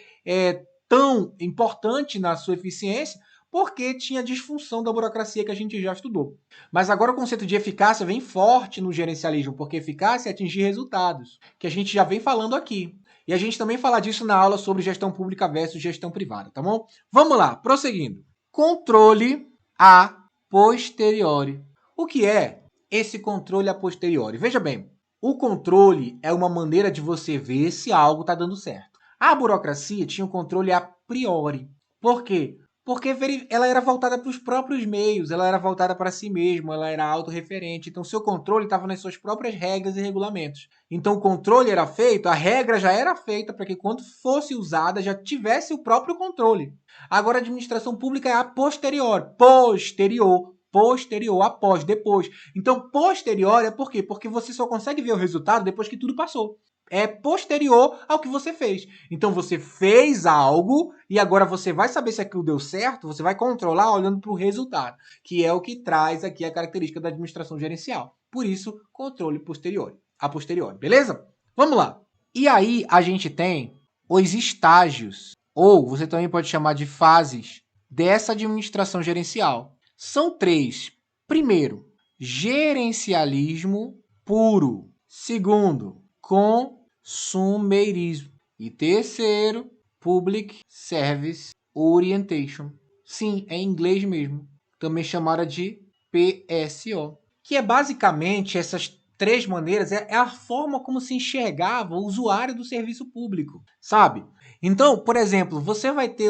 tão importante na sua eficiência, porque tinha disfunção da burocracia que a gente já estudou. Mas agora o conceito de eficácia vem forte no gerencialismo, porque eficácia é atingir resultados, que a gente já vem falando aqui. E a gente também fala disso na aula sobre gestão pública versus gestão privada, tá bom? Vamos lá, prosseguindo. Controle a posteriori. O que é esse controle a posteriori? Veja bem, o controle é uma maneira de você ver se algo está dando certo. A burocracia tinha um controle a priori. Por quê? Porque ela era voltada para os próprios meios, ela era voltada para si mesma, ela era autorreferente. Então, seu controle estava nas suas próprias regras e regulamentos. Então, o controle era feito, a regra já era feita para que, quando fosse usada, já tivesse o próprio controle. Agora, a administração pública é a posterior, após, depois. Então, posterior é por quê? Porque você só consegue ver o resultado depois que tudo passou. É posterior ao que você fez. Então, você fez algo e agora você vai saber se aquilo deu certo, você vai controlar olhando para o resultado, que é o que traz aqui a característica da administração gerencial. Por isso, controle posterior, a posteriori, beleza? Vamos lá. E aí, a gente tem os estágios, ou você também pode chamar de fases, dessa administração gerencial. São 3. Primeiro, gerencialismo puro. Segundo, consumerismo. E terceiro, Public Service Orientation. Sim, é em inglês mesmo. Também chamada de PSO. Que é basicamente essas 3 maneiras, é a forma como se enxergava o usuário do serviço público, sabe? Então, por exemplo, você vai ter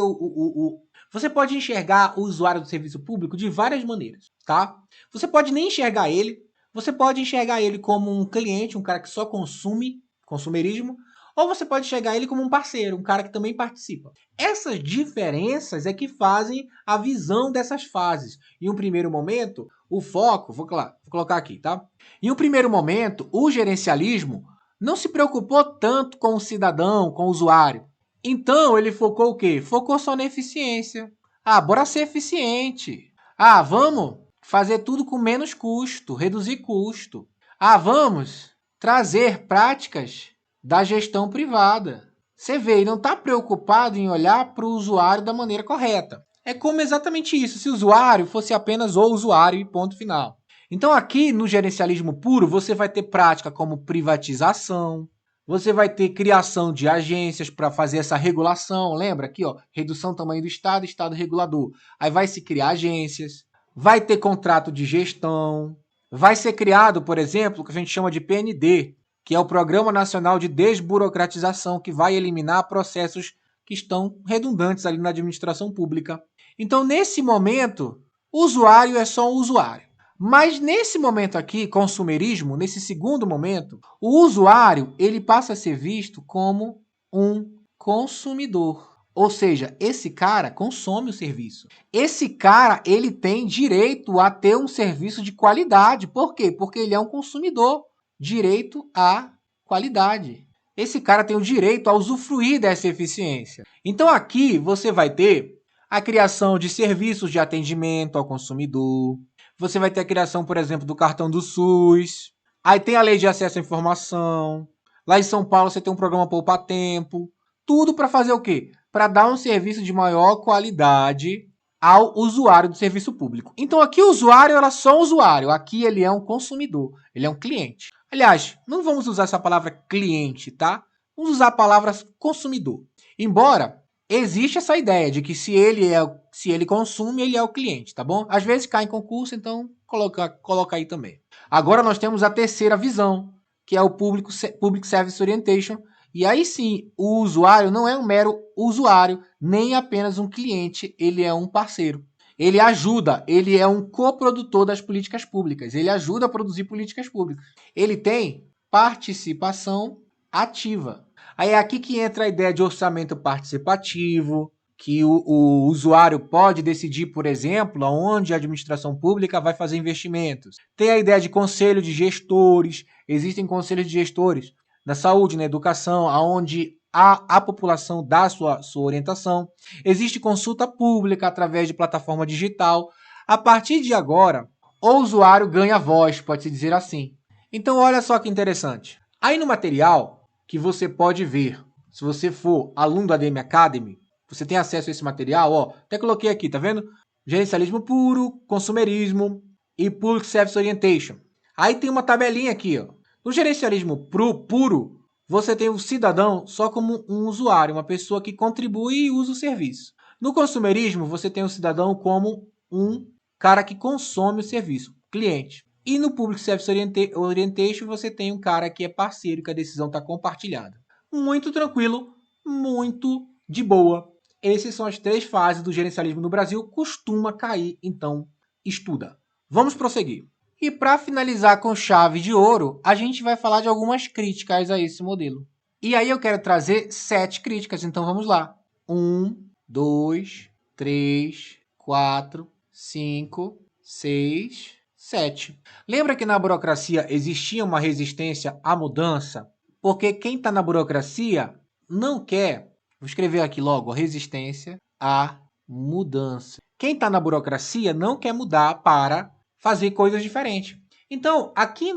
você pode enxergar o usuário do serviço público de várias maneiras, tá? Você pode nem enxergar ele, você pode enxergar ele como um cliente, um cara que só consome, consumerismo, ou você pode enxergar ele como um parceiro, um cara que também participa. Essas diferenças é que fazem a visão dessas fases. Em um primeiro momento, o foco, vou colocar aqui, tá? Em um primeiro momento, o gerencialismo não se preocupou tanto com o cidadão, com o usuário. Então, ele focou o quê? Focou só na eficiência. Ah, bora ser eficiente. Ah, vamos fazer tudo com menos custo, reduzir custo. Ah, vamos trazer práticas da gestão privada. Você vê, ele não está preocupado em olhar para o usuário da maneira correta. É como exatamente isso, se o usuário fosse apenas o usuário e ponto final. Então aqui no gerencialismo puro, você vai ter prática como privatização, você vai ter criação de agências para fazer essa regulação. Lembra aqui, ó, redução do tamanho do Estado, Estado regulador. Aí vai se criar agências, vai ter contrato de gestão, vai ser criado, por exemplo, o que a gente chama de PND, que é o Programa Nacional de Desburocratização, que vai eliminar processos que estão redundantes ali na administração pública. Então, nesse momento, o usuário é só um usuário. Mas nesse momento aqui, consumerismo, nesse segundo momento, o usuário ele passa a ser visto como um consumidor. Ou seja, esse cara consome o serviço. Esse cara ele tem direito a ter um serviço de qualidade. Por quê? Porque ele é um consumidor. Direito à qualidade. Esse cara tem o direito a usufruir dessa eficiência. Então aqui você vai ter a criação de serviços de atendimento ao consumidor. Você vai ter a criação, por exemplo, do cartão do SUS. Aí tem a lei de acesso à informação. Lá em São Paulo você tem um programa Poupa Tempo. Tudo para fazer o quê? Para dar um serviço de maior qualidade ao usuário do serviço público. Então aqui o usuário era só um usuário. Aqui ele é um consumidor. Ele é um cliente. Aliás, não vamos usar essa palavra cliente, tá? Vamos usar a palavra consumidor. Embora existe essa ideia de que se ele consome, ele é o cliente, tá bom? Às vezes cai em concurso, então coloca aí também. Agora nós temos a terceira visão, que é o Public Service Orientation, E aí sim, o usuário não é um mero usuário, nem apenas um cliente, ele é um parceiro. Ele ajuda, ele é um coprodutor das políticas públicas, ele ajuda a produzir políticas públicas. Ele tem participação ativa. Aí é aqui que entra a ideia de orçamento participativo, que o usuário pode decidir, por exemplo, aonde a administração pública vai fazer investimentos. Tem a ideia de conselho de gestores, existem conselhos de gestores na saúde, na educação, aonde a população dá sua orientação. Existe consulta pública através de plataforma digital. A partir de agora, o usuário ganha voz, pode-se dizer assim. Então, olha só que interessante. Aí no material que você pode ver, se você for aluno do ADM Academy, você tem acesso a esse material, ó, até coloquei aqui, tá vendo? Gerencialismo puro, consumerismo e Public Service Orientation. Aí tem uma tabelinha aqui, ó. No gerencialismo puro, você tem o cidadão só como um usuário, uma pessoa que contribui e usa o serviço. No consumerismo, você tem o cidadão como um cara que consome o serviço, cliente. E no Public Service Orientation, você tem um cara que é parceiro, que a decisão está compartilhada. Muito tranquilo, muito de boa. Essas são as 3 fases do gerencialismo no Brasil. Costuma cair, então estuda. Vamos prosseguir. E para finalizar com chave de ouro, a gente vai falar de algumas críticas a esse modelo. E aí eu quero trazer 7 críticas, então vamos lá. 1, 2, 3, 4, 5, 6, 7. Lembra que na burocracia existia uma resistência à mudança? Porque quem está na burocracia não quer, vou escrever aqui logo, resistência à mudança. Quem está na burocracia não quer mudar para fazer coisas diferentes. Então, aqui,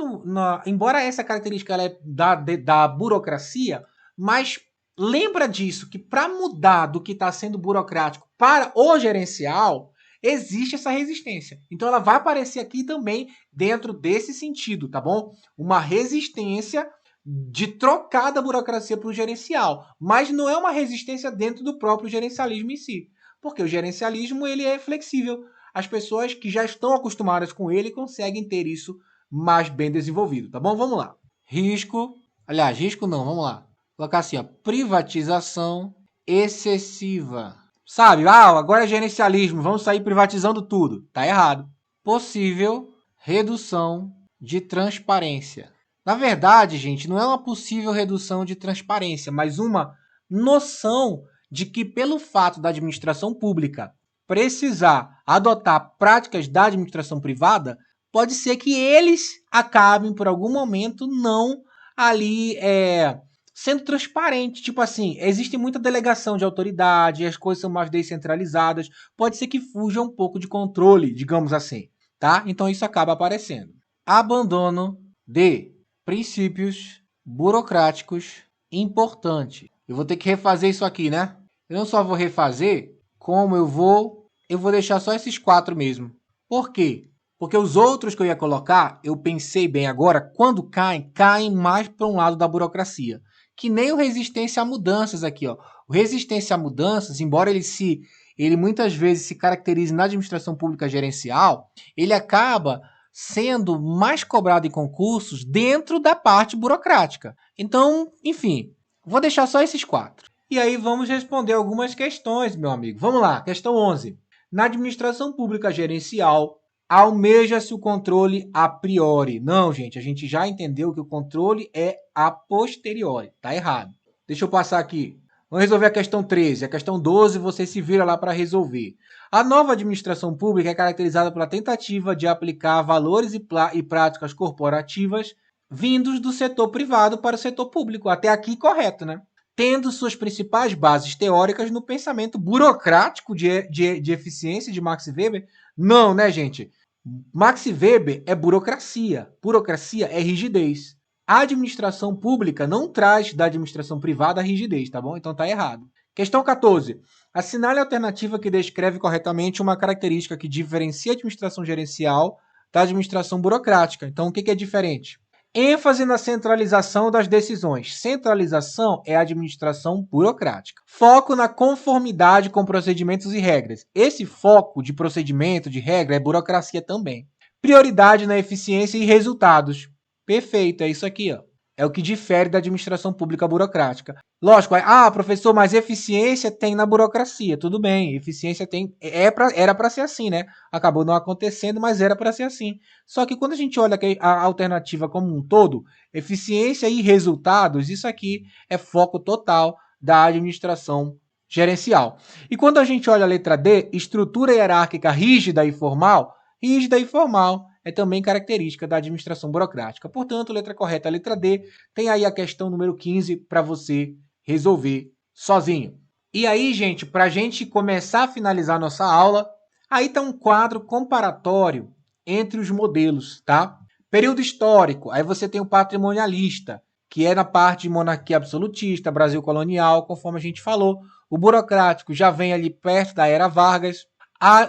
embora essa característica ela é da burocracia, mas lembra disso, que para mudar do que está sendo burocrático para o gerencial, existe essa resistência. Então, ela vai aparecer aqui também dentro desse sentido, tá bom? Uma resistência de trocar da burocracia para o gerencial, mas não é uma resistência dentro do próprio gerencialismo em si, porque o gerencialismo ele é flexível. As pessoas que já estão acostumadas com ele conseguem ter isso mais bem desenvolvido, tá bom? Vamos lá. Risco não, vamos lá. Vou colocar assim, ó, privatização excessiva. Sabe, agora é gerencialismo, vamos sair privatizando tudo. Tá errado. Possível redução de transparência. Na verdade, gente, não é uma possível redução de transparência, mas uma noção de que pelo fato da administração pública precisar adotar práticas da administração privada, pode ser que eles acabem, por algum momento, não ali sendo transparente. Tipo assim, existe muita delegação de autoridade, as coisas são mais descentralizadas, pode ser que fuja um pouco de controle, digamos assim, tá? Então isso acaba aparecendo. Abandono de princípios burocráticos importantes. Eu vou ter que refazer isso aqui, né? Eu não só vou refazer, como eu vou deixar só esses 4 mesmo. Por quê? Porque os outros que eu ia colocar, eu pensei bem agora, quando caem mais para um lado da burocracia. Que nem o resistência a mudanças aqui, ó. O resistência a mudanças, embora ele muitas vezes se caracterize na administração pública gerencial, ele acaba sendo mais cobrado em concursos dentro da parte burocrática. Então, enfim, vou deixar só esses 4. E aí vamos responder algumas questões, meu amigo. Vamos lá, questão 11. Na administração pública gerencial, almeja-se o controle a priori. Não, gente, a gente já entendeu que o controle é a posteriori. Tá errado. Deixa eu passar aqui. Vamos resolver a questão 13. A questão 12 você se vira lá para resolver. A nova administração pública é caracterizada pela tentativa de aplicar valores e práticas corporativas vindos do setor privado para o setor público. Até aqui, correto, né? Tendo suas principais bases teóricas no pensamento burocrático de eficiência de Max Weber. Não, né, gente? Max Weber é burocracia. Burocracia é rigidez. A administração pública não traz da administração privada a rigidez, tá bom? Então tá errado. Questão 14. Assinale a alternativa que descreve corretamente uma característica que diferencia a administração gerencial da administração burocrática. Então, o que é diferente? ênfase na centralização das decisões. Centralização é a administração burocrática. Foco na conformidade com procedimentos e regras. Esse foco de procedimento, de regra, é burocracia também. Prioridade na eficiência e resultados. Perfeito, é isso aqui, ó. É o que difere da administração pública burocrática. Lógico, professor, mas eficiência tem na burocracia. Tudo bem, eficiência tem. Era para ser assim, né? Acabou não acontecendo, mas era para ser assim. Só que quando a gente olha a alternativa como um todo, eficiência e resultados, isso aqui é foco total da administração gerencial. E quando a gente olha a letra D, estrutura hierárquica rígida e formal é também característica da administração burocrática. Portanto, letra correta, a letra D. Tem aí a questão número 15 para você resolver sozinho. E aí, gente, para a gente começar a finalizar nossa aula, aí está um quadro comparatório entre os modelos, tá? Período histórico, aí você tem o patrimonialista, que é na parte de monarquia absolutista, Brasil colonial, conforme a gente falou. O burocrático já vem ali perto da era Vargas.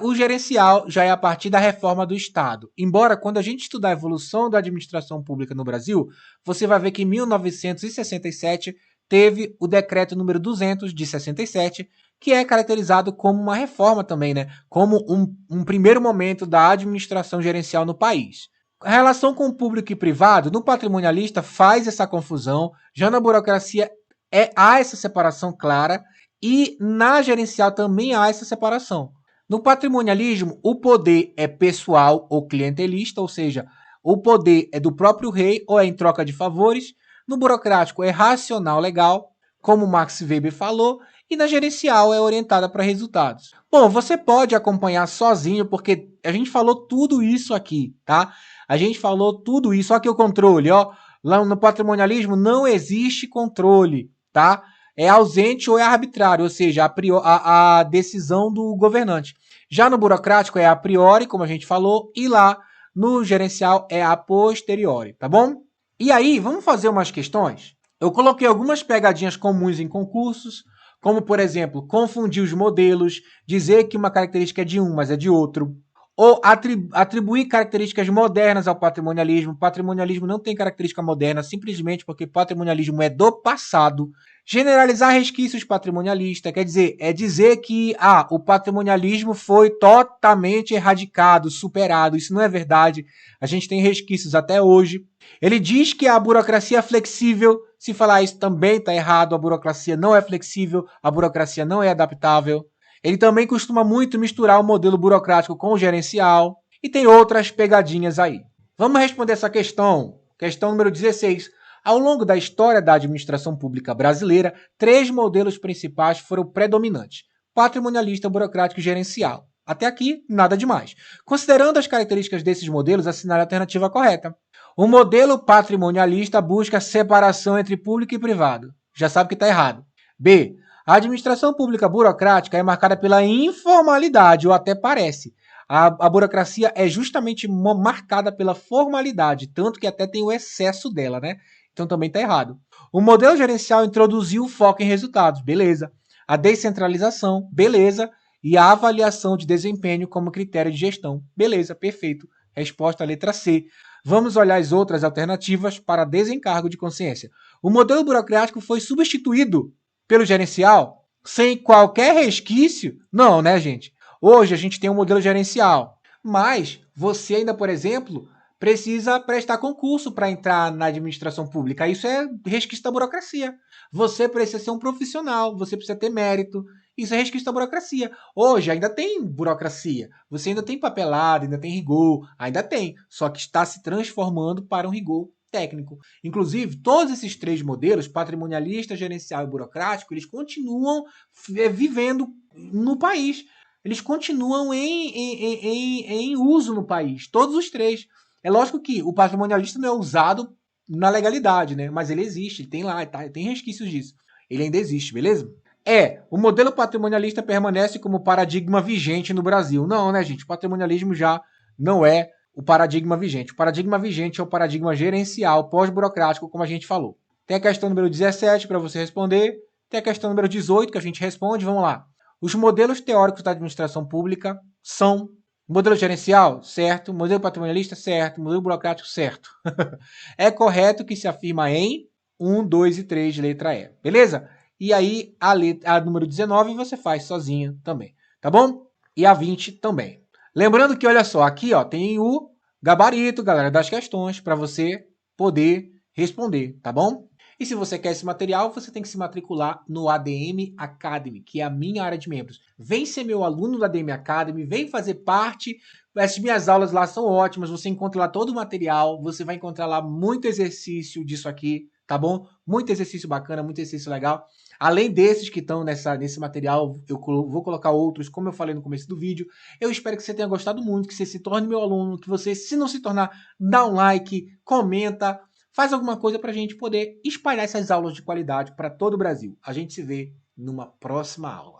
O gerencial já é a partir da reforma do Estado. Embora, quando a gente estudar a evolução da administração pública no Brasil, você vai ver que em 1967 teve o decreto número 200 de 67, que é caracterizado como uma reforma também, né? Como um primeiro momento da administração gerencial no país. A relação com o público e privado, no patrimonialista, faz essa confusão. Já na burocracia, há essa separação clara. E na gerencial também há essa separação. No patrimonialismo, o poder é pessoal ou clientelista, ou seja, o poder é do próprio rei ou é em troca de favores. No burocrático é racional legal, como Max Weber falou, e na gerencial é orientada para resultados. Bom, você pode acompanhar sozinho, porque a gente falou tudo isso aqui, tá? A gente falou tudo isso, aqui o controle, ó. Lá no patrimonialismo não existe controle, tá? É ausente ou é arbitrário, ou seja, a decisão do governante. Já no burocrático é a priori, como a gente falou, e lá no gerencial é a posteriori, tá bom? E aí, vamos fazer umas questões? Eu coloquei algumas pegadinhas comuns em concursos, como, por exemplo, confundir os modelos, dizer que uma característica é de um, mas é de outro, ou atribuir características modernas ao patrimonialismo. Patrimonialismo não tem característica moderna, simplesmente porque patrimonialismo é do passado. Generalizar resquícios patrimonialistas, quer dizer, é dizer que o patrimonialismo foi totalmente erradicado, superado. Isso não é verdade. A gente tem resquícios até hoje. Ele diz que a burocracia é flexível. Se falar isso também está errado. A burocracia não é flexível, a burocracia não é adaptável. Ele também costuma muito misturar o modelo burocrático com o gerencial. E tem outras pegadinhas aí. Vamos responder essa questão. Questão número 16. Ao longo da história da administração pública brasileira, 3 modelos principais foram predominantes: patrimonialista, burocrático e gerencial. Até aqui, nada demais. Considerando as características desses modelos, assinale a alternativa correta. O modelo patrimonialista busca separação entre público e privado. Já sabe que está errado. B. A administração pública burocrática é marcada pela informalidade, ou até parece. A burocracia é justamente marcada pela formalidade, tanto que até tem o excesso dela, né? Então também está errado. O modelo gerencial introduziu o foco em resultados, beleza. A descentralização, beleza. E a avaliação de desempenho como critério de gestão, beleza, perfeito. Resposta letra C. Vamos olhar as outras alternativas para desencargo de consciência. O modelo burocrático foi substituído pelo gerencial sem qualquer resquício? Não, né, gente? Hoje a gente tem um modelo gerencial, mas você ainda, por exemplo, precisa prestar concurso para entrar na administração pública. Isso é resquício da burocracia. Você precisa ser um profissional, você precisa ter mérito. Isso é resquício da burocracia. Hoje ainda tem burocracia. Você ainda tem papelada, ainda tem rigor, ainda tem. Só que está se transformando para um rigor técnico. Inclusive, todos esses 3 modelos, patrimonialista, gerencial e burocrático, eles continuam vivendo no país. Eles continuam em uso no país, todos os 3. É lógico que o patrimonialista não é usado na legalidade, né? Mas ele existe, ele tem lá, tem resquícios disso. Ele ainda existe, beleza? O modelo patrimonialista permanece como paradigma vigente no Brasil. Não, né, gente? O patrimonialismo já não é o paradigma vigente. O paradigma vigente é o paradigma gerencial, pós-burocrático, como a gente falou. Tem a questão número 17 para você responder. Tem a questão número 18 que a gente responde. Vamos lá. Os modelos teóricos da administração pública são modelo gerencial, certo. Modelo patrimonialista, certo. Modelo burocrático, certo. É correto que se afirma em 1, 2 e 3, letra E. Beleza? E aí, a número 19 você faz sozinho também. Tá bom? E a 20 também. Lembrando que, olha só, aqui ó, tem o gabarito, galera, das questões para você poder responder, tá bom? E se você quer esse material, você tem que se matricular no ADM Academy, que é a minha área de membros. Vem ser meu aluno do ADM Academy, vem fazer parte. As minhas aulas lá são ótimas, você encontra lá todo o material, você vai encontrar lá muito exercício disso aqui, tá bom? Muito exercício bacana, muito exercício legal. Além desses que estão nesse material, eu vou colocar outros, como eu falei no começo do vídeo. Eu espero que você tenha gostado muito, que você se torne meu aluno, que você, se não se tornar, dá um like, comenta, faz alguma coisa para a gente poder espalhar essas aulas de qualidade para todo o Brasil. A gente se vê numa próxima aula.